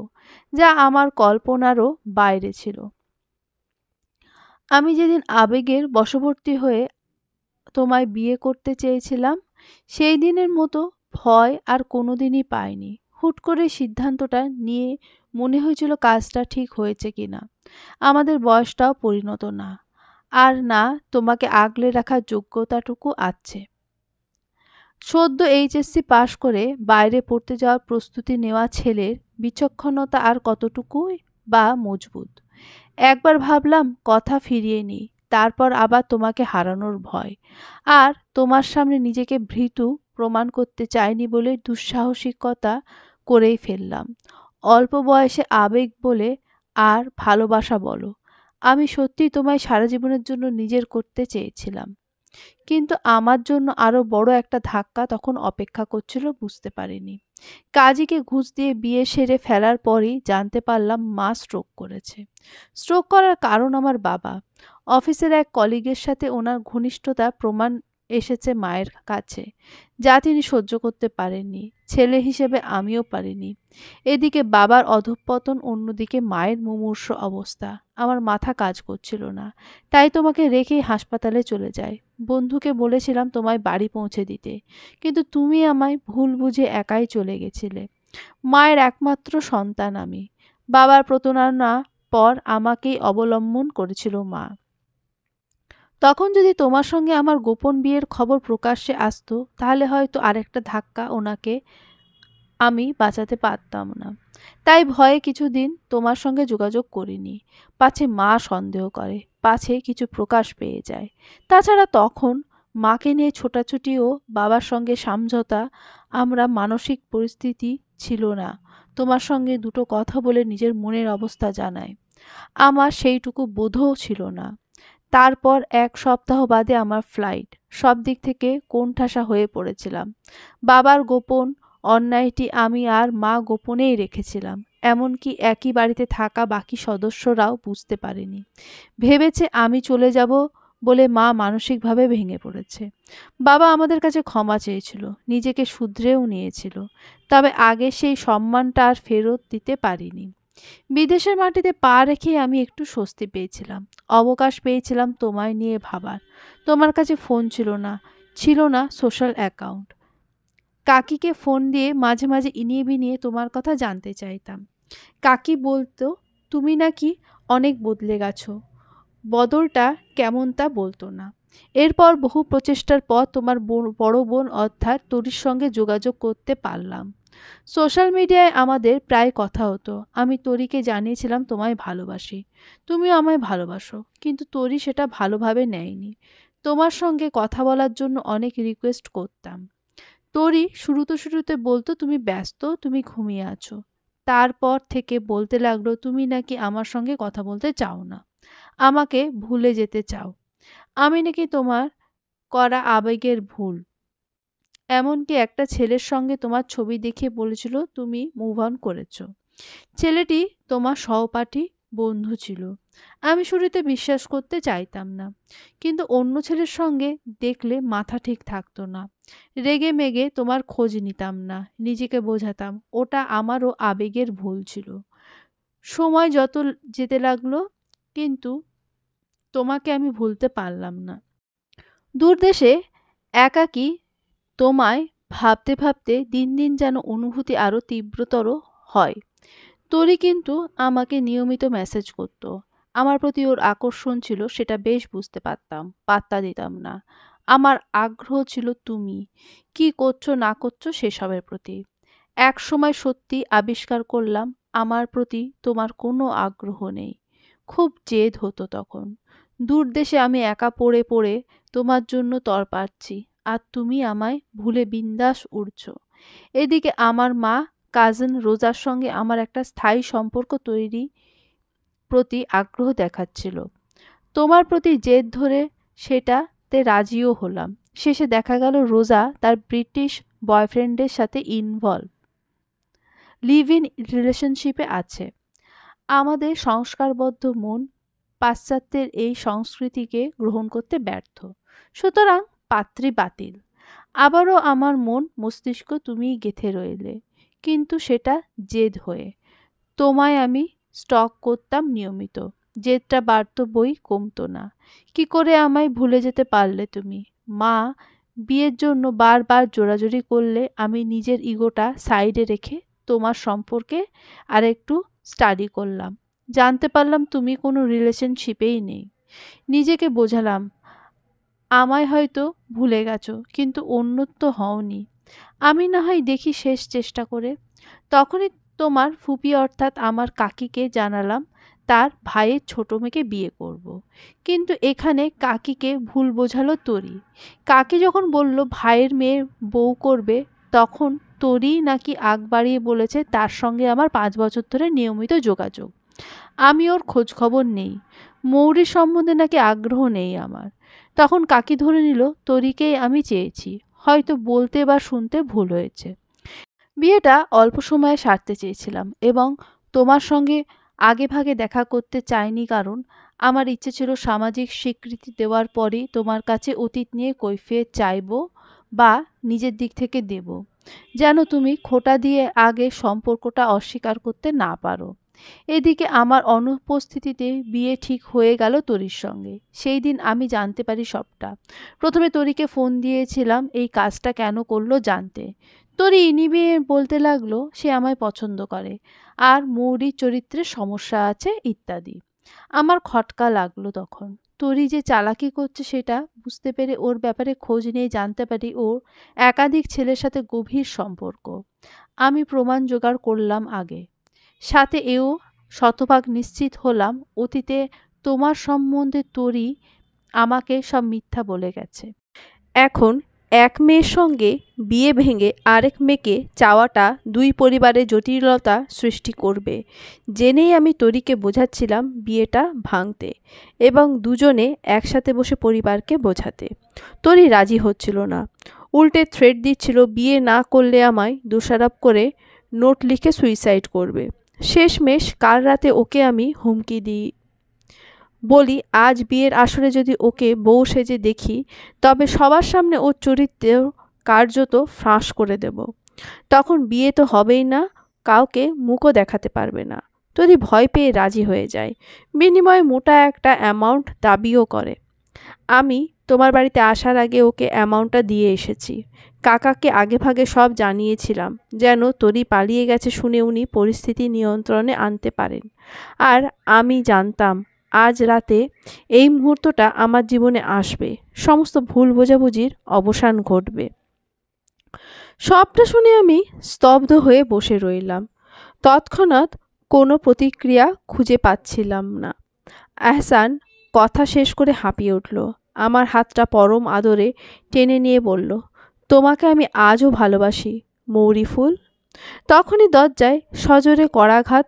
যা আমার কল্পনারও বাইরে ছিল। আমি যেদিন আবেগের বশবর্তী হয়ে তোমায় বিয়ে করতে চেয়েছিলাম, সেই দিনের মতো ভয় আর কোনোদিনই পাইনি। হুট করে সিদ্ধান্তটা নিয়ে মনে হয়েছিল কাজটা ঠিক হয়েছে কিনা। আমাদের বয়সটাও পরিণত না, আর না তোমাকে আগলে রাখার যোগ্যতাটুকু আছে। সদ্য এইচএসসি পাশ করে বাইরে পড়তে যাওয়ার প্রস্তুতি নেওয়া ছেলের বিচক্ষণতা আর কতটুকুই বা মজবুত। একবার ভাবলাম কথা ফিরিয়ে নিই, তারপর আবার তোমাকে হারানোর ভয়। আর তোমার সামনে নিজেকে ভীতু প্রমাণ করতে চাইনি বলে দুঃসাহসিকতা করেই ফেললাম। অল্প বয়সে আবেগ বলে আর ভালোবাসা বলো, আমি সত্যিই তোমায় সারা জীবনের জন্য নিজের করতে চেয়েছিলাম। কিন্তু আমার জন্য আরো বড় একটা ধাক্কা তখন অপেক্ষা করছিল, বুঝতে পারিনি। কাজীকে ঘুষ দিয়ে বিয়ে সেরে ফেলার পরই জানতে পারলাম মা স্ট্রোক করেছে। স্ট্রোক করার কারণ আমার বাবা। অফিসের এক কলিগের সাথে ওনার ঘনিষ্ঠতা প্রমাণ এসেছে মায়ের কাছে, যা তিনি সহ্য করতে পারেননি। ছেলে হিসেবে আমিও পারিনি। এদিকে বাবার অধঃপতন, অন্যদিকে মায়ের মুমূর্ষু অবস্থা। আমার মাথা কাজ করছিল না। তাই তোমাকে রেখেই হাসপাতালে চলে যাই। বন্ধুকে বলেছিলাম তোমায় বাড়ি পৌঁছে দিতে, কিন্তু তুমি আমায় ভুল বুঝে একাই চলে গেছিলে। মায়ের একমাত্র সন্তান আমি। বাবার প্রতারণা পর আমাকেই অবলম্বন করেছিল মা। তখন যদি তোমার সঙ্গে আমার গোপন বিয়ের খবর প্রকাশ্যে আসতো, তাহলে হয়তো আরেকটা ধাক্কা ওনাকে আমি বাঁচাতে পারতাম না। তাই ভয়ে কিছুদিন তোমার সঙ্গে যোগাযোগ করিনি। পাছে মা সন্দেহ করে, পাছে কিছু প্রকাশ পেয়ে যায়। তাছাড়া তখন মাকে নিয়ে ছোটাছুটি ও বাবার সঙ্গে সমঝোতা, আমরা মানসিক পরিস্থিতি ছিল না তোমার সঙ্গে দুটো কথা বলে নিজের মনের অবস্থা জানায়। আমার সেইটুকু বোধও ছিল না। তারপর ১ সপ্তাহ বাদে আমার ফ্লাইট। সব দিক থেকে কোণঠাসা হয়ে পড়েছিলাম। বাবার গোপন অন্যায়টি আমি আর মা গোপনেই রেখেছিলাম। এমনকি একই বাড়িতে থাকা বাকি সদস্যরাও বুঝতে পারেনি। ভেবেছে আমি চলে যাব বলে মা মানসিকভাবে ভেঙে পড়েছে। বাবা আমাদের কাছে ক্ষমা চেয়েছিল, নিজেকে শুধরেও নিয়েছিল। তবে আগে সেই সম্মানটা আর ফেরত দিতে পারিনি। বিদেশের মাটিতে পা রেখেই আমি একটু স্বস্তি পেয়েছিলাম। অবকাশ পেয়েছিলাম তোমায় নিয়ে ভাবার। তোমার কাছে ফোন ছিল না, ছিল না সোশ্যাল অ্যাকাউন্ট। কাকিকে ফোন দিয়ে মাঝে মাঝে ইনিয়ে বিনিয়ে তোমার কথা জানতে চাইতাম। কাকি বলতো তুমি নাকি অনেক বদলে গেছো। বদলটা কেমন তা বলতো না। এরপর বহু প্রচেষ্টার পর তোমার বড় বোন অর্থাৎ তরির সঙ্গে যোগাযোগ করতে পারলাম। সোশ্যাল মিডিয়ায় আমাদের প্রায় কথা হতো। আমি তরিকে জানিয়েছিলাম তোমায় ভালোবাসি, তুমিও আমায় ভালোবাসো, কিন্তু তরি সেটা ভালোভাবে নেয়নি। তোমার সঙ্গে কথা বলার জন্য অনেক রিকোয়েস্ট করতাম। তরি শুরুতে বলতো তুমি ব্যস্ত, তুমি ঘুমিয়ে আছো। তারপর থেকে বলতে লাগলো তুমি নাকি আমার সঙ্গে কথা বলতে চাও না, আমাকে ভুলে যেতে চাও। আমি নাকি তোমার করা আবেগের ভুল। এমনকি একটা ছেলের সঙ্গে তোমার ছবি দেখিয়ে বলেছিল তুমি মুভ অন করেছো। ছেলেটি তোমার সহপাঠী বন্ধু ছিল। আমি শুরুতে বিশ্বাস করতে চাইতাম না, কিন্তু অন্য ছেলের সঙ্গে দেখলে মাথা ঠিক থাকতো না। রেগে মেগে তোমার খোঁজ নিতাম না, নিজেকে বোঝাতাম ওটা আমারও আবেগের ভুল ছিল। সময় যত যেতে লাগলো, কিন্তু তোমাকে আমি ভুলতে পারলাম না। দূরদেশে একাকী তোমায় ভাবতে ভাবতে দিন দিন যেন অনুভূতি আরও তীব্রতর হয়। তরি কিন্তু আমাকে নিয়মিত মেসেজ করতো। আমার প্রতি ওর আকর্ষণ ছিল, সেটা বেশ বুঝতে পারতাম, পাত্তা দিতাম না। আমার আগ্রহ ছিল তুমি কি করছো না করছো সেসবের প্রতি। এক সময় সত্যি আবিষ্কার করলাম আমার প্রতি তোমার কোনো আগ্রহ নেই। খুব জেদ হতো তখন। দূর দেশে আমি একা পড়ে পড়ে তোমার জন্য তড়পাচ্ছি, আর তুমি আমায় ভুলে বিন্দাস উড়ছো। এদিকে আমার মা কাজিন রোজার সঙ্গে আমার একটা স্থায়ী সম্পর্ক তৈরি প্রতি আগ্রহ দেখাচ্ছিল। তোমার প্রতি জেদ ধরে সেটাতে রাজিও হলাম। শেষে দেখা গেল রোজা তার ব্রিটিশ বয়ফ্রেন্ডের সাথে লিভ ইন রিলেশনশিপে আছে। আমাদের সংস্কারবদ্ধ মন পাশ্চাত্যের এই সংস্কৃতিকে গ্রহণ করতে ব্যর্থ। সুতরাং পাত্রী বাতিল। আবারও আমার মন মস্তিষ্ক তুমিই গেঁথে রইলে, কিন্তু সেটা জেদ হয়ে। তোমায় আমি স্টক করতাম নিয়মিত। জেদটা বাড়ত বই কমতো না। কি করে আমায় ভুলে যেতে পারলে তুমি? মা বিয়ের জন্য বারবার জোরাজুরি করলে আমি নিজের ইগোটা সাইডে রেখে তোমার সম্পর্কে আর একটু স্টাডি করলাম। জানতে পারলাম তুমি কোনো রিলেশনশিপেই নেই। নিজেকে বোঝালাম আমায় হয়তো ভুলে গেছো, কিন্তু অন্যত্ব হওনি। আমি না হয় দেখি শেষ চেষ্টা করে। তখনই তোমার ফুপি অর্থাৎ আমার কাকিকে জানালাম তার ভাইয়ের ছোট মেয়েকে বিয়ে করব। কিন্তু এখানে কাকিকে ভুল বোঝালো তরি। কাকি যখন বলল ভাইয়ের মেয়ে বউ করবে, তখন তরি নাকি আগ বাড়িয়ে বলেছে তার সঙ্গে আমার ৫ বছর ধরে নিয়মিত যোগাযোগ। আমি ওর খোঁজ খবর নেই। মৌরির সম্বন্ধে নাকি আগ্রহ নেই আমার। তখন কাকি ধরে নিল তরিকেই আমি চেয়েছি। হয়তো বলতে বা শুনতে ভুল হয়েছে। বিয়েটা অল্প সময়ে সারতে চেয়েছিলাম এবং তোমার সঙ্গে আগেভাগে দেখা করতে চাইনি, কারণ আমার ইচ্ছে ছিল সামাজিক স্বীকৃতি দেওয়ার পরই তোমার কাছে অতীত নিয়ে কৈফিয়ত চাইব বা নিজের দিক থেকে দেব, যেন তুমি খোঁটা দিয়ে আগে সম্পর্কটা অস্বীকার করতে না পারো। এদিকে আমার অনুপস্থিতিতে বিয়ে ঠিক হয়ে গেল তরির সঙ্গে। সেই দিন আমি জানতে পারি সবটা। প্রথমে তরিকে ফোন দিয়েছিলাম এই কাজটা কেন করলো জানতে। তরি নিবিয়ে বলতে লাগলো সে আমায় পছন্দ করে আর মৌরির চরিত্রে সমস্যা আছে ইত্যাদি। আমার খটকা লাগলো তখন। তরি যে চালাকি করছে সেটা বুঝতে পেরে ওর ব্যাপারে খোঁজ নিয়ে জানতে পারি ওর একাধিক ছেলের সাথে গভীর সম্পর্ক। আমি প্রমাণ জোগাড় করলাম আগে, সাথে এও শতভাগ নিশ্চিত হলাম অতীতে তোমার সম্বন্ধে তরি আমাকে সব মিথ্যা বলে গেছে। এখন এক মেয়ের সঙ্গে বিয়ে ভেঙে আরেক মেয়েকে চাওয়াটা দুই পরিবারে জটিলতা সৃষ্টি করবে জেনেই আমি তরিকে বোঝাচ্ছিলাম বিয়েটা ভাঙতে এবং দুজনে একসাথে বসে পরিবারকে বোঝাতে। তরি রাজি হচ্ছিল না, উল্টে থ্রেট দিচ্ছিল বিয়ে না করলে আমায় দোষারোপ করে নোট লিখে সুইসাইড করবে। শেষমেশ কাল রাতে ওকে আমি হুমকি দিই, বলি আজ বিয়ের আসরে যদি ওকে বউ সেজে দেখি তবে সবার সামনে ওর চরিত্র কার্যত ফাঁস করে দেব। তখন বিয়ে তো হবেই না, কাউকে মুখও দেখাতে পারবে না। তরি ভয় পেয়ে রাজি হয়ে যায়, বিনিময়ে মোটা একটা অ্যামাউন্ট দাবিও করে। আমি তোমার বাড়িতে আসার আগে ওকে অ্যামাউন্টটা দিয়ে এসেছি। কাকাকে আগেভাগে সব জানিয়েছিলাম যেন তরি পালিয়ে গেছে শুনে উনি পরিস্থিতি নিয়ন্ত্রণে আনতে পারেন। আর আমি জানতাম আজ রাতে এই মুহূর্তটা আমার জীবনে আসবে, সমস্ত ভুল বোঝাবুঝির অবসান ঘটবে। সবটা শুনে আমি স্তব্ধ হয়ে বসে রইলাম। তৎক্ষণাৎ কোনো প্রতিক্রিয়া খুঁজে পাচ্ছিলাম না। আহসান কথা শেষ করে হাঁপিয়ে উঠল, আমার হাতটা পরম আদরে টেনে নিয়ে বলল, তোমাকে আমি আজও ভালোবাসি মৌরি ফুল। তখনই দরজায় সজোরে করাঘাত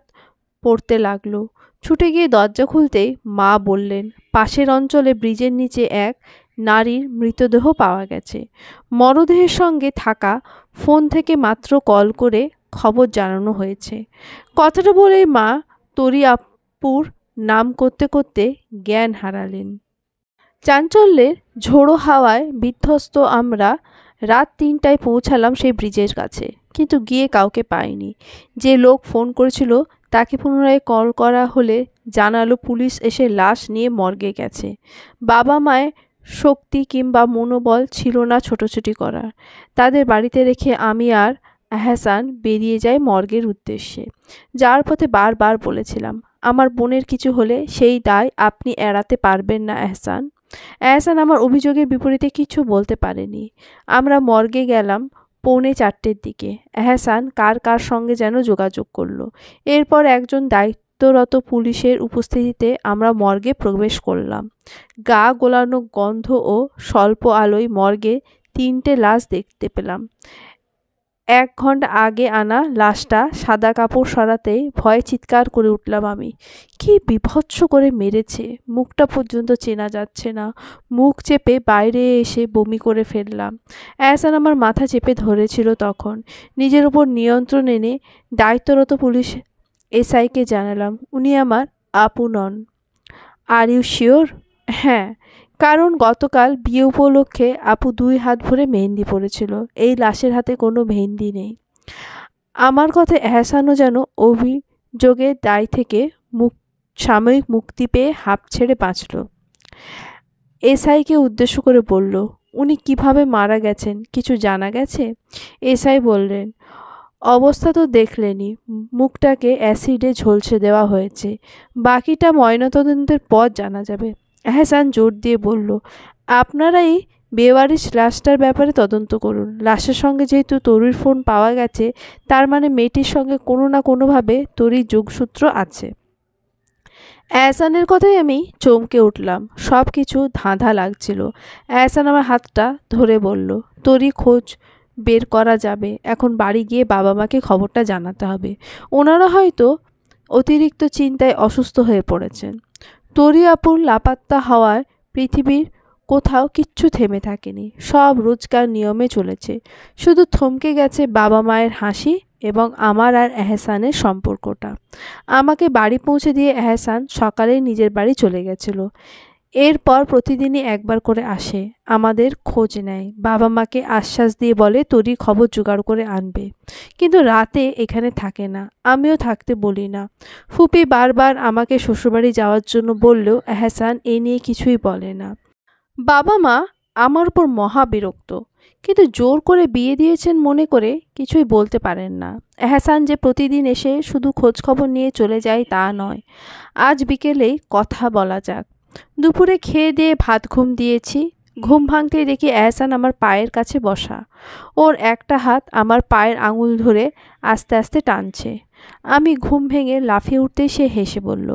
পড়তে লাগলো। ছুটে গিয়ে দরজা খুলতেই মা বললেন, পাশের অঞ্চলে ব্রিজের নিচে এক নারীর মৃতদেহ পাওয়া গেছে। মরদেহের সঙ্গে থাকা ফোন থেকে মাত্র কল করে খবর জানানো হয়েছে। কথাটা বলেই মা তরি আপুর নাম করতে করতে জ্ঞান হারালেন। চাঞ্চল্যের ঝোড়ো হাওয়ায় বিধ্বস্ত আমরা রাত ৩টায় পৌঁছালাম সেই ব্রিজের কাছে, কিন্তু গিয়ে কাউকে পাইনি। যে লোক ফোন করেছিল তাকে পুনরায় কল করা হলে জানালো পুলিশ এসে লাশ নিয়ে মর্গে গেছে। বাবা মায়ের শক্তি কিংবা মনোবল ছিল না ছোটাছুটি করার। তাদের বাড়িতে রেখে আমি আর আহসান বেরিয়ে যাই মর্গের উদ্দেশ্যে। যাওয়ার পথে বারবার বলেছিলাম, আমার বোনের কিছু হলে সেই দায় আপনি এড়াতে পারবেন না আহসান। আহসান আমার অভিযোগের বিপরীতে কিছু বলতে পারেনি। আমরা মর্গে গেলাম 3:45-এর দিকে। আহসান কার কার সঙ্গে যেন যোগাযোগ করলো। এরপর একজন দায়িত্বরত পুলিশের উপস্থিতিতে আমরা মর্গে প্রবেশ করলাম। গা গোলানো গন্ধ ও স্বল্প আলোয় মর্গে 3টে লাশ দেখতে পেলাম। 1 ঘন্টা আগে আনা লাশটা সাদা কাপড় সরাতেই ভয়ে চিৎকার করে উঠলাম আমি। কি বীভৎস করে মেরেছে, মুখটা পর্যন্ত চেনা যাচ্ছে না। মুখ চেপে বাইরে এসে বমি করে ফেললাম। আহসান আমার মাথা চেপে ধরেছিল তখন। নিজের ওপর নিয়ন্ত্রণ এনে দায়িত্বরত পুলিশ এসআইকে জানালাম, উনি আমার আপু নন। Are you sure? হ্যাঁ, কারণ গতকাল বিয়ে উপলক্ষে আপু 2 হাত ভরে মেহেন্দি পরেছিল। এই লাশের হাতে কোনো মেহেন্দি নেই। আমার কথায় এহসানও যেন অভিযোগের দায় থেকে সাময়িক মুক্তি পেয়ে হাঁপ ছেড়ে বাঁচল। এসআইকে উদ্দেশ্য করে বলল, উনি কিভাবে মারা গেছেন কিছু জানা গেছে? এসআই বললেন, অবস্থা তো দেখলেনি, মুখটাকে অ্যাসিডে ঝলসে দেওয়া হয়েছে, বাকিটা ময়নাতদন্তের পর জানা যাবে। এহসান জোর দিয়ে বলল, আপনারাই বেওয়ারিশ লাশটার ব্যাপারে তদন্ত করুন। লাশের সঙ্গে যেহেতু তরির ফোন পাওয়া গেছে, তার মানে মেয়েটির সঙ্গে কোনো না কোনোভাবে তরির যোগসূত্র আছে। এহসানের কথাই আমি চমকে উঠলাম। সব কিছু ধাঁধা লাগছিল। এহসান আমার হাতটা ধরে বলল, তরি খোঁজ বের করা যাবে, এখন বাড়ি গিয়ে বাবা মাকে খবরটা জানাতে হবে। ওনারা হয়তো অতিরিক্ত চিন্তায় অসুস্থ হয়ে পড়েছেন। তরি আপুর লাপাত্তা হওয়ায় পৃথিবীর কোথাও কিচ্ছু থেমে থাকেনি, সব রোজকার নিয়মে চলেছে। শুধু থমকে গেছে বাবা মায়ের হাসি এবং আমার আর এহসানের সম্পর্কটা। আমাকে বাড়ি পৌঁছে দিয়ে এহসান সকালেই নিজের বাড়ি চলে গেছিল। এরপর প্রতিদিনই একবার করে আসে, আমাদের খোঁজ নেয়, বাবা মাকে আশ্বাস দিয়ে বলে তরি খবর জোগাড় করে আনবে, কিন্তু রাতে এখানে থাকে না, আমিও থাকতে বলি না। ফুপি বারবার আমাকে শ্বশুরবাড়ি যাওয়ার জন্য বললেও এহসান এ নিয়ে কিছুই বলে না। বাবা মা আমার উপর মহা বিরক্ত, কিন্তু জোর করে বিয়ে দিয়েছেন মনে করে কিছুই বলতে পারেন না। এহসান যে প্রতিদিন এসে শুধু খোঁজ খবর নিয়ে চলে যায় তা নয়, আজ বিকেলেই কথা বলা যাক। দুপুরে খেয়ে দিয়ে ভাত ঘুম দিয়েছি। ঘুম ভাঙতেই দেখি এহসান আমার পায়ের কাছে বসা, ওর একটা হাত আমার পায়ের আঙুল ধরে আস্তে আস্তে টানছে। আমি ঘুম ভেঙে লাফিয়ে উঠতেই সে হেসে বলল,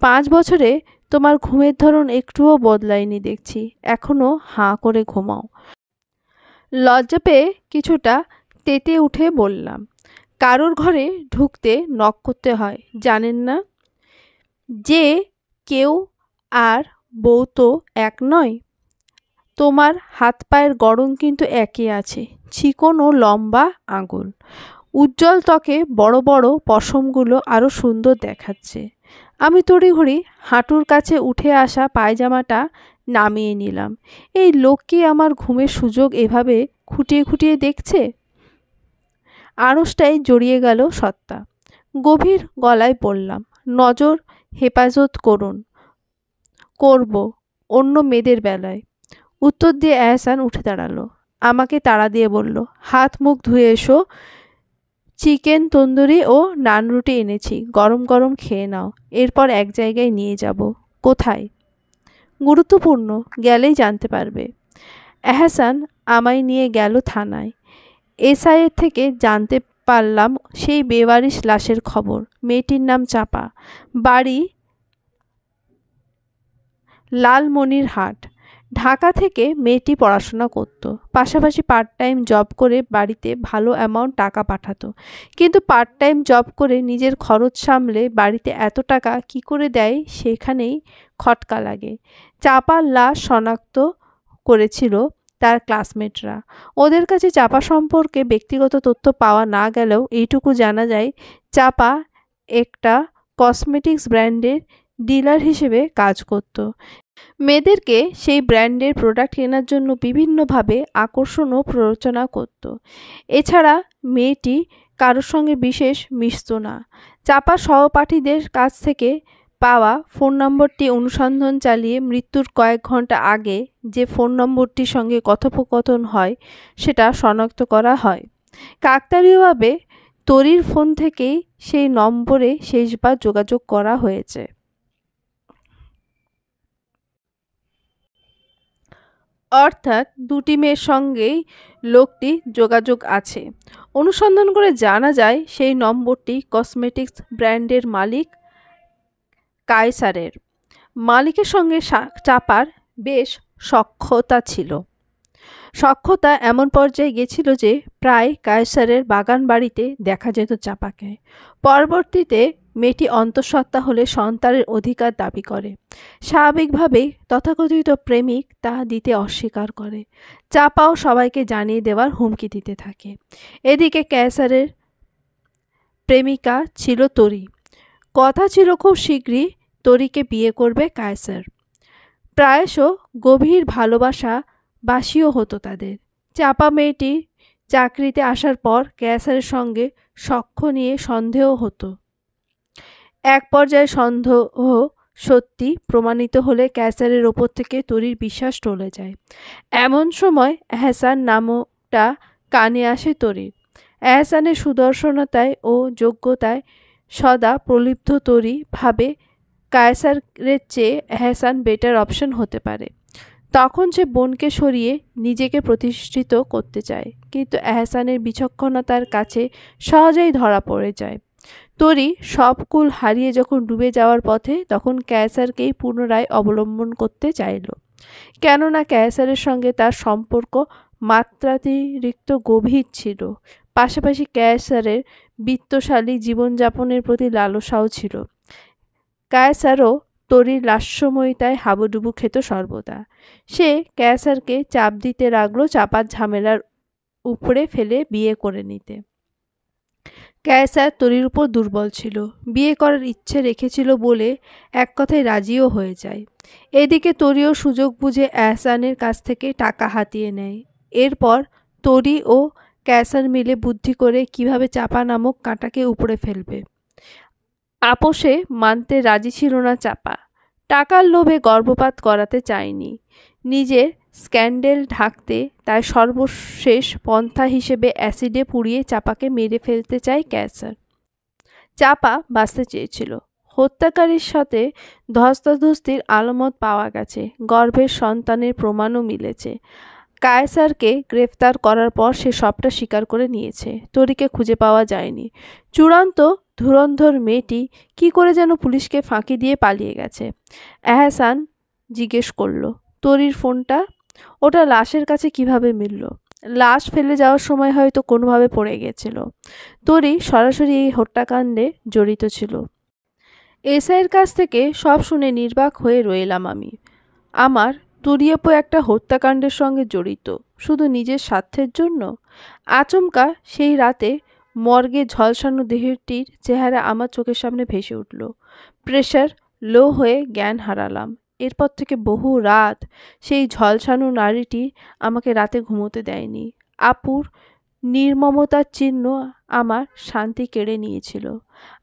5 বছরে তোমার ঘুমের ধরন একটুও বদলায়নি দেখছি, এখনও হাঁ করে ঘুমাও। লজ্জা পেয়ে কিছুটা তেতে উঠে বললাম, কারোর ঘরে ঢুকতে নক করতে হয় জানেন না? যে কেউ আর বউ তো এক নয়। তোমার হাত পায়ের গড়ন কিন্তু একই আছে, চিকন ও লম্বা আঙুল, উজ্জ্বল ত্বকে বড় বড় পশমগুলো আরও সুন্দর দেখাচ্ছে। আমি তড়িঘড়ি হাঁটুর কাছে উঠে আসা পায়জামাটা নামিয়ে নিলাম। এই লোক কি আমার ঘুমের সুযোগ এভাবে খুঁটিয়ে খুঁটিয়ে দেখছে? আড়সটাই জড়িয়ে গেল সত্তা। গভীর গলায় বললাম, নজর হেফাজত করব অন্য মেয়েদের বেলায়। উত্তর দিয়ে এহসান উঠে দাঁড়ালো, আমাকে তাড়া দিয়ে বলল, হাত মুখ ধুয়ে এসো, চিকেন তন্দুরি ও নান রুটি এনেছি, গরম গরম খেয়ে নাও, এরপর এক জায়গায় নিয়ে যাব। কোথায়? গুরুত্বপূর্ণ, গেলেই জানতে পারবে। এহসান আমায় নিয়ে গেল থানায়। এসআইয়ের থেকে জানতে পারলাম সেই বেওয়ারিশ লাশের খবর। মেয়েটির নাম চাপা, বাড়ি লালমনিরহাট। ঢাকা থেকে মেয়েটি পড়াশোনা করত, পাশাপাশি পার্ট টাইম জব করে বাড়িতে ভালো অ্যামাউন্ট টাকা পাঠাতো। কিন্তু পার্ট টাইম জব করে নিজের খরচ সামলে বাড়িতে এত টাকা কি করে দেয় সেখানেই খটকা লাগে। চাপার লাশ শনাক্ত করেছিল তার ক্লাসমেটরা। ওদের কাছে চাপা সম্পর্কে ব্যক্তিগত তথ্য পাওয়া না গেলেও এইটুকু জানা যায়, চাপা একটা কসমেটিক্স ব্র্যান্ডের ডিলার হিসেবে কাজ করত। মেয়েদেরকে সেই ব্র্যান্ডের প্রোডাক্ট কেনার জন্য বিভিন্নভাবে আকর্ষণ ও প্ররোচনা করত। এছাড়া মেয়েটি কারোর সঙ্গে বিশেষ মিশত না। চাপা সহপাঠীদের কাছ থেকে পাওয়া ফোন নম্বরটি অনুসন্ধান চালিয়ে মৃত্যুর কয়েক ঘন্টা আগে যে ফোন নম্বরটির সঙ্গে কথোপকথন হয় সেটা শনাক্ত করা হয়। কাকতালীয়ভাবে তরির ফোন থেকেই সেই নম্বরে শেষবার যোগাযোগ করা হয়েছে। অর্থাৎ দুটি মেয়ের সঙ্গেই লোকটি যোগাযোগ আছে। অনুসন্ধান করে জানা যায় সেই নম্বরটি কসমেটিক্স ব্র্যান্ডের মালিক কায়সারের। মালিকের সঙ্গে চাপার বেশ সখ্যতা ছিল। সখ্যতা এমন পর্যায়ে গেছিল যে প্রায় কায়সারের বাগান বাড়িতে দেখা যেত চাপাকে। পরবর্তীতে মেয়েটি অন্তঃসত্ত্বা হলে সন্তানের অধিকার দাবি করে। স্বাভাবিকভাবেই তথাকথিত প্রেমিক তা দিতে অস্বীকার করে। চাপাও সবাইকে জানিয়ে দেওয়ার হুমকি দিতে থাকে। এদিকে কায়সারের প্রেমিকা ছিল তরি। কথা ছিল খুব শীঘ্রই তরিকে বিয়ে করবে কায়সার। প্রায়শ গভীর ভালোবাসা বাসিও হতো তাদের। চাপা মেয়েটি চাকরিতে আসার পর কায়সারের সঙ্গে সখ্য নিয়ে সন্দেহ হতো। এক পর্যায়ে সন্দেহ সত্যি প্রমাণিত হলে কায়সারের ওপর থেকে তরির বিশ্বাস টলে যায়। এমন সময় এহসান নামটা কানে আসে তরির। এহসানের সুদর্শনতায় ও যোগ্যতায় সদা প্রলিপ্ত তরি ভাবে কায়সারের চেয়ে এহসান বেটার অপশন হতে পারে। তখন সে বোনকে সরিয়ে নিজেকে প্রতিষ্ঠিত করতে চায়, কিন্তু এহসানের বিচক্ষণতার কাছে সহজেই ধরা পড়ে যায়। তরি সব কুল হারিয়ে যখন ডুবে যাওয়ার পথে, তখন কায়সারকেই পুনরায় অবলম্বন করতে চাইল। কেননা কায়সারের সঙ্গে তার সম্পর্ক মাত্রাতিরিক্ত গভীর ছিল। পাশাপাশি কায়সারের বিত্তশালী জীবনযাপনের প্রতি লালসাও ছিল। কায়সারও তরির লাস্যময়িতায় হাবুডুবু খেত সর্বদা। সে কায়সারকে চাপ দিতে লাগলো চাপার ঝামেলার উপরে ফেলে বিয়ে করে নিতে। ক্যায়সার তরির উপর দুর্বল ছিল, বিয়ে করার ইচ্ছে রেখেছিল বলে এক কথায় রাজিও হয়ে যায়। এদিকে তরিও সুযোগ বুঝে এহসানের কাছ থেকে টাকা হাতিয়ে নেয়। এরপর তরি ও ক্যায়সার মিলে বুদ্ধি করে কিভাবে চাপা নামক কাঁটাকে উপড়ে ফেলবে। আপোষে মানতে রাজি ছিল না চাপা। টাকার লোভে গর্ভপাত করাতে চায়নি। নিজের স্ক্যান্ডেল ঢাকতে তাই সর্বশেষ পন্থা হিসেবে অ্যাসিডে পুড়িয়ে চাপাকে মেরে ফেলতে চায় ক্যায়সার। চাপা বাঁচতে চেয়েছিল। হত্যাকারীর সাথে ধস্তাধস্তির আলামত পাওয়া গেছে, গর্ভের সন্তানের প্রমাণও মিলেছে। কায়সারকে গ্রেফতার করার পর সে সবটা স্বীকার করে নিয়েছে। তরিকে খুঁজে পাওয়া যায়নি। চূড়ান্ত ধুরন্ধর মেয়েটি কি করে যেন পুলিশকে ফাঁকি দিয়ে পালিয়ে গেছে। এহসান জিজ্ঞেস করল, তরির ফোনটা? ওটা লাশের কাছে কিভাবে মিলল? লাশ ফেলে যাওয়ার সময় হয়তো কোনোভাবে পড়ে গেছিল। তরি সরাসরি এই হত্যাকাণ্ডে জড়িত ছিল। এসআইয়ের কাছ থেকে সব শুনে নির্বাক হয়ে রইলাম আমি। আমার তুরিয়াপু একটা হত্যাকাণ্ডের সঙ্গে জড়িত শুধু নিজের স্বার্থের জন্য? আচমকা সেই রাতে মর্গে ঝলসানো দেহটির চেহারা আমার চোখের সামনে ভেসে উঠল। প্রেশার লো হয়ে জ্ঞান হারালাম। এরপর থেকে বহু রাত সেই ঝলসানো নারীটি আমাকে রাতে ঘুমোতে দেয়নি। আপুর নির্মমতার চিহ্ন আমার শান্তি কেড়ে নিয়েছিল।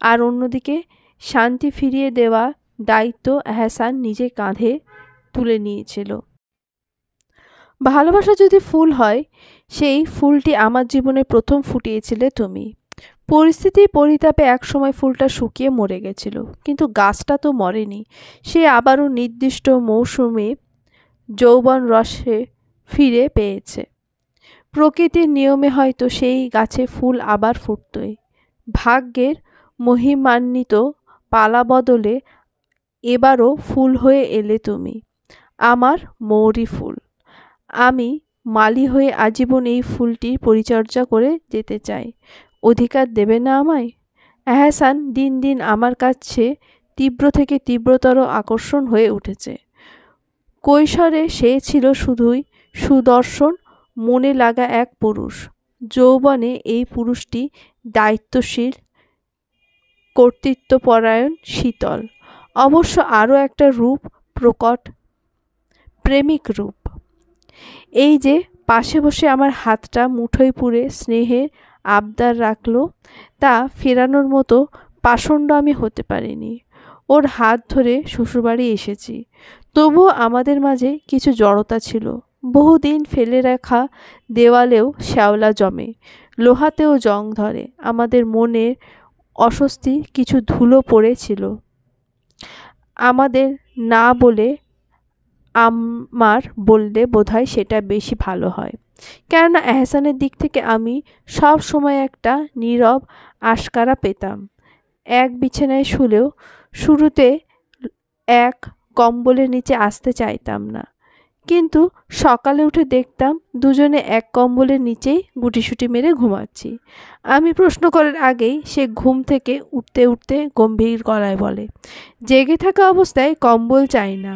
আর অন্যদিকে শান্তি ফিরিয়ে দেওয়া দায়িত্ব এহসান নিজে কাঁধে তুলে নিয়েছিল। ভালোবাসা যদি ফুল হয়, সেই ফুলটি আমার জীবনে প্রথম ফুটিয়েছিলে তুমি। পরিস্থিতির পরিতাপে একসময় ফুলটা শুকিয়ে মরে গেছিল, কিন্তু গাছটা তো মরেনি। সে আবারও নির্দিষ্ট মৌসুমে যৌবন রসে ফিরে পেয়েছে। প্রকৃতির নিয়মে হয়তো সেই গাছে ফুল আবার ফুটতই। ভাগ্যের মহিমান্বিত পালা বদলে এবারও ফুল হয়ে এলে তুমি, আমার মৌরি ফুল। আমি মালি হয়ে আজীবন এই ফুলটির পরিচর্যা করে যেতে চাই। অধিকার দেবে না আমায়? এহসান দিন দিন আমার কাছে তীব্র থেকে তীব্রতর আকর্ষণ হয়ে উঠেছে। কৈশোরে সে ছিল শুধুই সুদর্শন, মনে লাগা এক পুরুষ। যৌবনে এই পুরুষটি দায়িত্বশীল, কর্তৃত্বপরায়ণ, শীতল। অবশ্য আরও একটা রূপ প্রকট, প্রেমিক রূপ। এই যে পাশে বসে আমার হাতটা মুঠোয় পুরে স্নেহের আবদার রাখল, তা ফেরানোর মতো পাষণ্ড আমি হতে পারিনি। ওর হাত ধরে শ্বশুরবাড়ি এসেছি। তবুও আমাদের মাঝে কিছু জড়তা ছিল। বহুদিন ফেলে রাখা দেওয়ালেও শ্যাওলা জমে, লোহাতেও জং ধরে। আমাদের মনের অস্বস্তি কিছু ধুলো পড়েছিল। আমাদের না বলে আমার বললে বোধহয় সেটা বেশি ভালো হয়। কেননা এহসানের দিক থেকে আমি সব সময় একটা নীরব আশকারা পেতাম। এক বিছানায় শুলেও শুরুতে এক কম্বলের নিচে আসতে চাইতাম না, কিন্তু সকালে উঠে দেখতাম দুজনে এক কম্বলের নিচেই গুটিসুটি মেরে ঘুমাচ্ছি। আমি প্রশ্ন করার আগেই সে ঘুম থেকে উঠতে উঠতে গম্ভীর গলায় বলে, জেগে থাকা অবস্থায় কম্বল চাই না,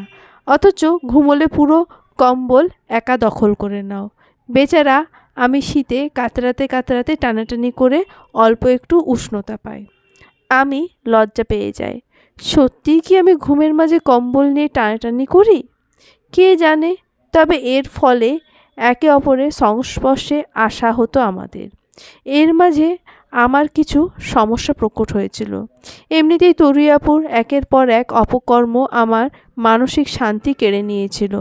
অথচ ঘুমোলে পুরো কম্বল একা দখল করে নাও। বেচারা আমি শীতে কাতরাতে কাতরাতে টানাটানি করে অল্প একটু উষ্ণতা পাই। আমি লজ্জা পেয়ে যাই। সত্যিই কি আমি ঘুমের মাঝে কম্বল নিয়ে টানাটানি করি? কে জানে। তবে এর ফলে একে অপরের সংস্পর্শে আসা হতো আমাদের। এর মাঝে আমার কিছু সমস্যা প্রকট হয়েছিল। এমনিতেই তরুয়াপুর একের পর এক অপকর্ম আমার মানসিক শান্তি কেড়ে নিয়েছিল।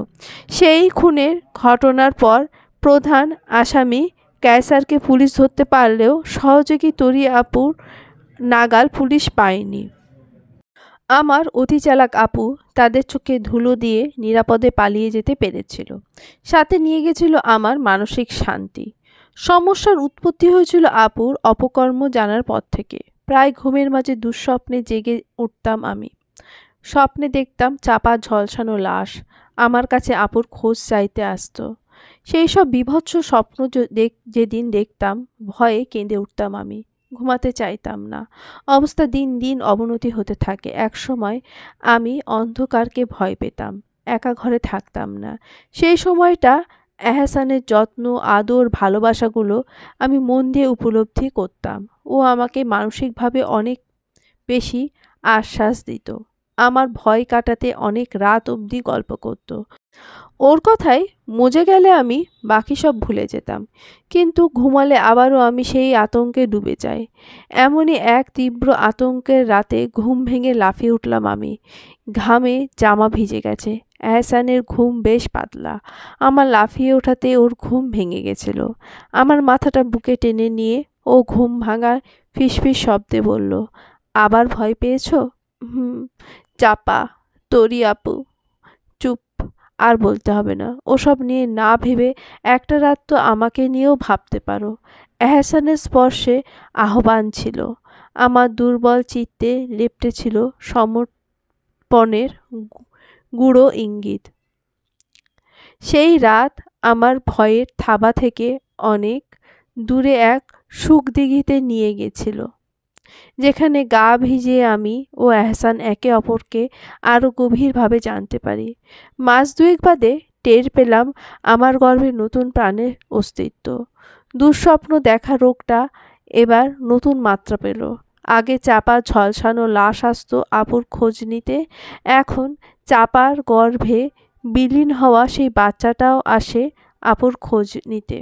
সেই খুনের ঘটনার পর প্রধান আসামি ক্যায়সারকে পুলিশ ধরতে পারলেও সহযোগী তরিয়াপুর নাগাল পুলিশ পায়নি। আমার অতি চালাক আপু তাদের চোখে ধুলো দিয়ে নিরাপদে পালিয়ে যেতে পেরেছিল। সাথে নিয়ে গেছিল আমার মানসিক শান্তি। সমস্যার উৎপত্তি হয়েছিল আপুর অপকর্ম জানার পর থেকে। প্রায় ঘুমের মাঝে দুঃস্বপ্নে জেগে উঠতাম আমি। স্বপ্নে দেখতাম চাপা ঝলসানো লাশ আমার কাছে আপুর খোঁজ চাইতে আসতো। সেই সব বীভৎস স্বপ্ন যেদিন দেখতাম, ভয়ে কেঁদে উঠতাম আমি। ঘুমাতে চাইতাম না। অবস্থা দিন দিন অবনতি হতে থাকে। একসময় আমি অন্ধকারকে ভয় পেতাম, একা ঘরে থাকতাম না। সেই সময়টা এহসানের যত্ন, আদর, ভালোবাসাগুলো আমি মন দিয়ে উপলব্ধি করতাম। ও আমাকে মানসিকভাবে অনেক বেশি আশ্বাস দিত। আমার ভয় কাটাতে অনেক রাত অবধি গল্প করত। ওর কথায় মজে গেলে আমি বাকি সব ভুলে যেতাম, কিন্তু ঘুমালে আবারও আমি সেই আতঙ্কে ডুবে যাই। এমনই এক তীব্র আতঙ্কের রাতে ঘুম ভেঙে লাফিয়ে উঠলাম আমি। ঘামে জামা ভিজে গেছে। এহসানের ঘুম বেশ পাতলা। আমার লাফিয়ে ওঠাতে ওর ঘুম ভেঙে গেছিল। আমার মাথাটা বুকে টেনে নিয়ে ও ঘুম ভাঙার ফিসফিস শব্দে বলল, আবার ভয় পেয়েছো? হুম। চাপা, তোরি আপু। চুপ। আর বলতে হবে না। ওসব নিয়ে না ভেবে একটা রাত তো আমাকে নিয়েও ভাবতে পারো। এহসানের স্পর্শে আহ্বান ছিল। আমার দুর্বল চিত্তে লেপ্টেছিল সমর্পণের গূঢ় ইঙ্গিত। সেই রাত আমার ভয়ের থাবা থেকে অনেক দূরে এক সুখদিঘিতে নিয়ে গেছিল, যেখানে গা ভিজিয়ে আমি ও এহসান একে অপরকে আরও গভীরভাবে জানতে পারি। মাস দুয়েক বাদে টের পেলাম আমার গর্ভে নতুন প্রাণের অস্তিত্ব। দুঃস্বপ্ন দেখা রোগটা এবার নতুন মাত্রা পেল। আগে চাপা ঝলসানো লাশ আসতো আপুর খোঁজ নিতে, এখন চাপার গর্ভে বিলীন হওয়া সেই বাচ্চাটাও আসে আপুর খোঁজ নিতে।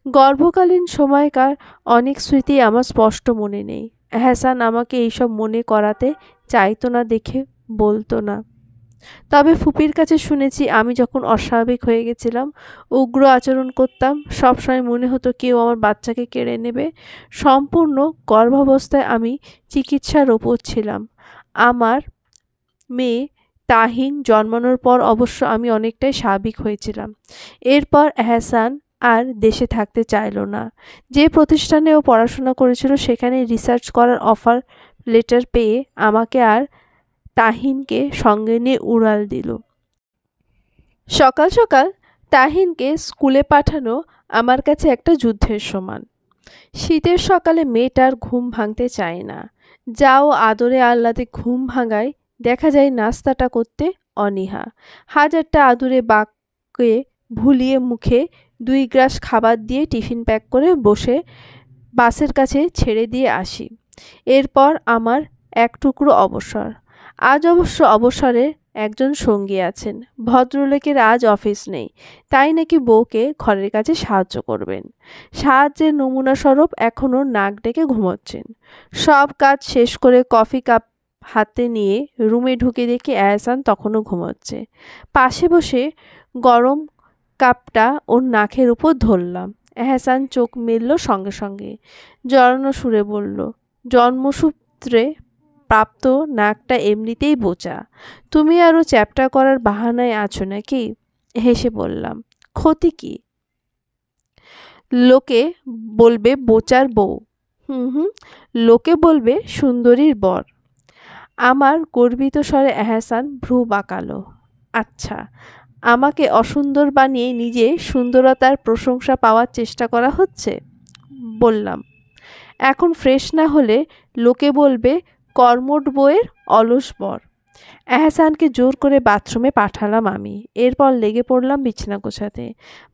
গর্ভকালীন সময়কার অনেক স্মৃতি আমার স্পষ্ট মনে নেই। এহসান আমাকে এইসব মনে করাতে চাইতো না দেখে বলতো না। তবে ফুপির কাছে শুনেছি আমি যখন অস্বাভাবিক হয়ে গেছিলাম, উগ্র আচরণ করতাম, সবসময় মনে হতো কেউ আমার বাচ্চাকে কেড়ে নেবে। সম্পূর্ণ গর্ভাবস্থায় আমি চিকিৎসার ওপর ছিলাম। আমার মেয়ে তাহিন জন্মানোর পর অবশ্য আমি অনেকটাই স্বাভাবিক হয়েছিলাম। এরপর এহসান আর দেশে থাকতে চাইল না। যে প্রতিষ্ঠানে ও পড়াশোনা করেছিল সেখানে রিসার্চ করার অফার লেটার পেয়ে আমাকে আর তাহিনকে সঙ্গে নিয়ে উড়াল দিল। সকাল সকাল তাহিনকে স্কুলে পাঠানো আমার কাছে একটা যুদ্ধের সমান। শীতের সকালে মেয়েটার ঘুম ভাঙতে চায় না। যাও আদরে আহ্লাদে ঘুম ভাঙায়, দেখা যায় নাস্তাটা করতে অনীহা। হাজারটা আদুরে বাক্যে ভুলিয়ে মুখে 2 গ্রাস খাবার দিয়ে টিফিন প্যাক করে বসে বাসের কাছে ছেড়ে দিয়ে আসি। এরপর আমার এক টুকরো অবসর। আজ অবশ্য অবসরে একজন সঙ্গী আছেন। ভদ্রলোকের আজ অফিস নেই, তাই নাকি বউকে ঘরের কাজে সাহায্য করবেন। সাহায্যের নমুনাস্বরূপ এখনও নাক ডেকে ঘুমোচ্ছেন। সব কাজ শেষ করে কফি কাপ হাতে নিয়ে রুমে ঢুকে দেখি এহসান তখনও ঘুমোচ্ছে। পাশে বসে গরম কাপটা ওর নাকের উপর ধরলাম। এহসান চোখ মেলল সঙ্গে সঙ্গে। জড়ানো সুরে বলল, জন্মসূত্রে প্রাপ্ত নাকটা এমনিতেই বোচা, তুমি আরও চ্যাপ্টা করার বাহানায় আছো নাকি? হেসে বললাম, ক্ষতি কি? লোকে বলবে বোচার বউ। হুম, লোকে বলবে সুন্দরীর বর। আমার গর্বিত স্বরে এহসান ভ্রু বাঁকালো। আচ্ছা, আমাকে অসুন্দর বানিয়ে নিজে সুন্দরতার প্রশংসা পাওয়ার চেষ্টা করা হচ্ছে? বললাম, এখন ফ্রেশ না হলে লোকে বলবে কর্মঠ বউয়ের অলস বর। এহসানকে জোর করে বাথরুমে পাঠালাম আমি। এরপর লেগে পড়লাম বিছানা গোছাতে।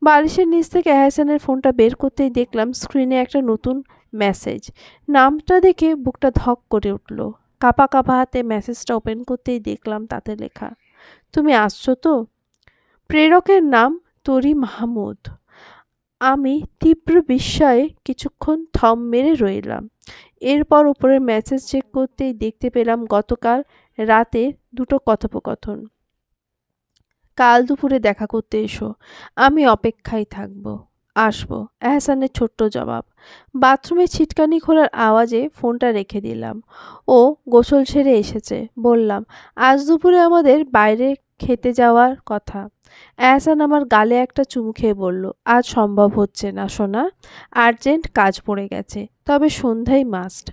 বালিশের নিচ থেকে এহসানের ফোনটা বের করতেই দেখলাম স্ক্রিনে একটা নতুন মেসেজ। নামটা দেখে বুকটা ধক করে উঠল। কাঁপা কাঁপা হাতে মেসেজটা ওপেন করতেই দেখলাম তাতে লেখা, তুমি আসছো তো? প্রেরকের নাম তরি মাহমুদ। আমি তীব্র বিস্ময়ে কিছুক্ষণ থম মেরে রইলাম। এরপর উপরের মেসেজ চেক করতেই দেখতে পেলাম গতকাল রাতে 2টো কথোপকথন। কাল দুপুরে দেখা করতে এসো, আমি অপেক্ষায় থাকব, আসবো। এহসানের ছোট্ট জবাব। বাথরুমে ছিটকানি খোলার আওয়াজে ফোনটা রেখে দিলাম। ও গোসল সেরে এসেছে। বললাম, আজ দুপুরে আমাদের বাইরে খেতে যাওয়ার কথা। এহসান আমার গালে একটা চুমু খেয়ে বলল, আজ সম্ভব হচ্ছে না সোনা, আর্জেন্ট কাজ পড়ে গেছে, তবে সন্ধ্যায় মাস্ট।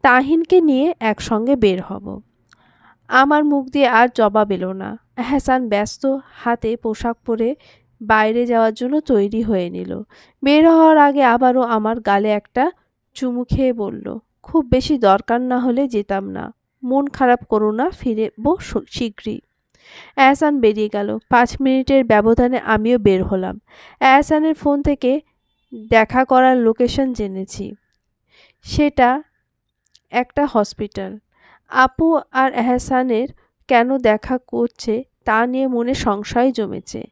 তাহিনকে নিয়ে একসঙ্গে বের হব। আমার মুখ দিয়ে আর জবাব এলো না। এহসান ব্যস্ত হাতে পোশাক পরে বাইরে যাওয়ার জন্য তৈরি হয়ে নিল। বের হওয়ার আগে আবারও আমার গালে একটা চুমু খেয়ে বলল, খুব বেশি দরকার না হলে যেতাম না, মন খারাপ করো না, ফিরবো শীঘ্রই। এহসান বেরিয়ে গেল। 5 মিনিটের ব্যবধানে আমিও বের হলাম। এহসানের ফোন থেকে দেখা করার লোকেশন জেনেছি। সেটা একটা হসপিটাল। আপু আর এহসানের কেন দেখা করছে তা নিয়ে মনে সংশয় জমেছে।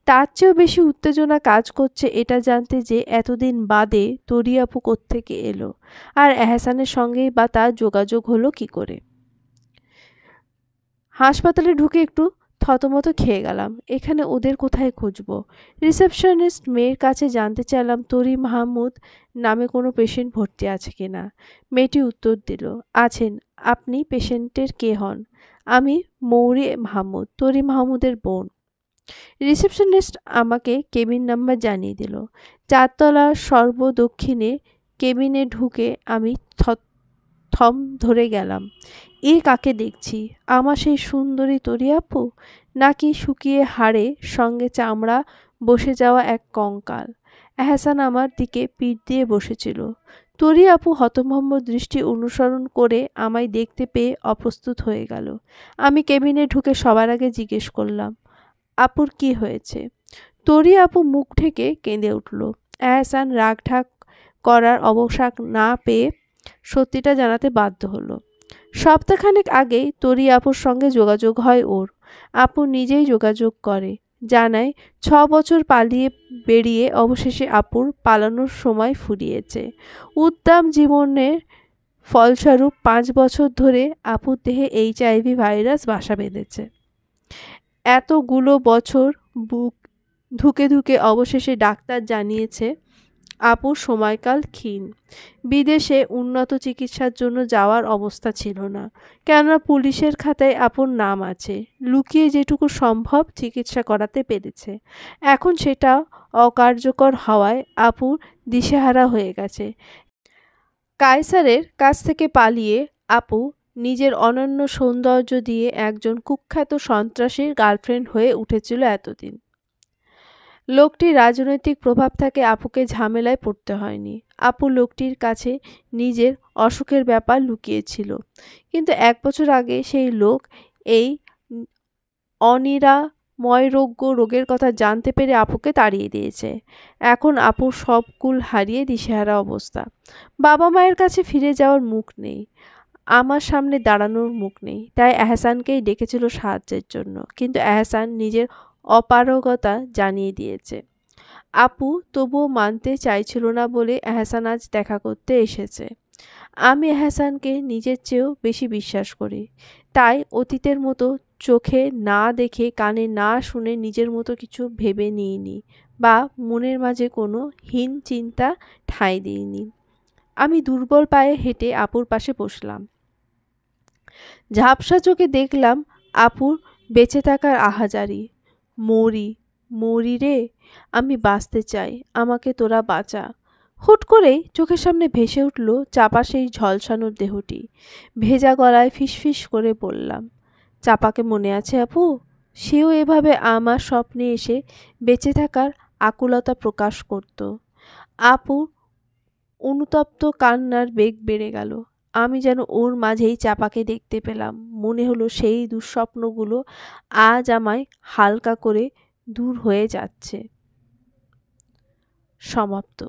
তার চেয়েও বেশি উত্তেজনা কাজ করছে এটা জানতে যে এতদিন বাদে তরি আপু কোত্থেকে এলো, আর এহসানের সঙ্গেই বা তার যোগাযোগ হলো কি করে। হাসপাতালে ঢুকে একটু থতমত খেয়ে গেলাম। এখানে ওদের কোথায় খুঁজবো? রিসেপশনিস্ট মেয়ের কাছে জানতে চাইলাম তরি মাহমুদ নামে কোনো পেশেন্ট ভর্তি আছে কিনা। মেয়েটি উত্তর দিল, আছেন। আপনি পেশেন্টের কে হন? আমি মৌরি মাহমুদ, তরি মাহমুদের বোন। রিসেপশনিস্ট আমাকে কেবিন নাম্বার জানিয়ে দিল। 4 তলার সর্বদক্ষিণে কেবিনে ঢুকে আমি থম ধরে গেলাম। এ কাকে দেখছি? আমার সেই সুন্দরী তরি আপু, নাকি শুকিয়ে হাড়ে সঙ্গে চামড়া বসে যাওয়া এক কঙ্কাল? এহসান আমার দিকে পিঠ দিয়ে বসেছিল। তরি আপু হতভম্ব দৃষ্টি অনুসরণ করে আমায় দেখতে পেয়ে অপ্রস্তুত হয়ে গেল। আমি কেবিনে ঢুকে সবার আগে জিজ্ঞেস করলাম, আপুর কি হয়েছে? তরি আপু মুখ ঢেকে কেঁদে উঠল। এহসান রাগঢাক করার অবকাশ না পেয়ে সত্যিটা জানাতে বাধ্য হলো। সপ্তাহখানেক আগেই তরি আপুর সঙ্গে যোগাযোগ হয় ওর। আপু নিজেই যোগাযোগ করে, জানায় 6 বছর পালিয়ে বেরিয়ে অবশেষে আপুর পালানোর সময় ফুরিয়েছে। উদ্দাম জীবনের ফলস্বরূপ 5 বছর ধরে আপুর দেহে HIV ভাইরাস বাসা বেঁধেছে। এতগুলো বছর বুক ধুকে ধুকে অবশেষে ডাক্তার জানিয়েছে আপুর সময়কাল ক্ষীণ। বিদেশে উন্নত চিকিৎসার জন্য যাওয়ার অবস্থা ছিল না, কেননা পুলিশের খাতায় আপুর নাম আছে। লুকিয়ে যেটুকু সম্ভব চিকিৎসা করাতে পেরেছে। এখন সেটা অকার্যকর হওয়ায় আপুর দিশেহারা হয়ে গেছে। কায়সারের কাছ থেকে পালিয়ে আপু নিজের অনন্য সৌন্দর্য দিয়ে একজন কুখ্যাত সন্ত্রাসীর গার্লফ্রেন্ড হয়ে উঠেছিল এতদিন। লোকটির রাজনৈতিক প্রভাব থাকে আপুকে ঝামেলায় পড়তে হয়নি। আপু লোকটির কাছে নিজের অসুখের ব্যাপার লুকিয়েছিল, কিন্তু 1 বছর আগে সেই লোক এই অনিরাময়রোগ্য রোগের কথা জানতে পেরে আপুকে তাড়িয়ে দিয়েছে। এখন আপুর সব কুল হারিয়ে দিশেহারা অবস্থা। বাবা মায়ের কাছে ফিরে যাওয়ার মুখ নেই, আমার সামনে দাঁড়ানোর মুখ নেই। তাই এহসানকেই ডেকেছিল সাহায্যের জন্য, কিন্তু এহসান নিজের অপারগতা জানিয়ে দিয়েছে। আপু তবুও মানতে চাইছিল না বলে এহসান আজ দেখা করতে এসেছে। আমি এহসানকে নিজের চেয়েও বেশি বিশ্বাস করি, তাই অতীতের মতো চোখে না দেখে কানে না শুনে নিজের মতো কিছু ভেবে নিইনি বা মনের মাঝে কোনো হীন চিন্তা ঠাঁই দিইনি। আমি দুর্বল পায়ে হেঁটে আপুর পাশে বসলাম। ঝাপসা চোখে দেখলাম আপুর বেঁচে থাকার আহাজারি। মরি, মরি রে, আমি বাঁচতে চাই, আমাকে তোরা বাঁচা। হুট করেই চোখের সামনে ভেসে উঠল চাপা সেই ঝলসানোর দেহটি। ভেজা গলায় ফিসফিস করে বললাম, চাপাকে মনে আছে আপু? সেও এভাবে আমার স্বপ্নে এসে বেঁচে থাকার আকুলতা প্রকাশ করত। আপু অনুতপ্ত কান্নার বেগ বেড়ে গেল। আমি যেন ওর মাঝেই চাপাকে দেখতে পেলাম। মনে হলো সেই দুঃস্বপ্নগুলো আজ আমায় হালকা করে দূর হয়ে যাচ্ছে। সমাপ্ত।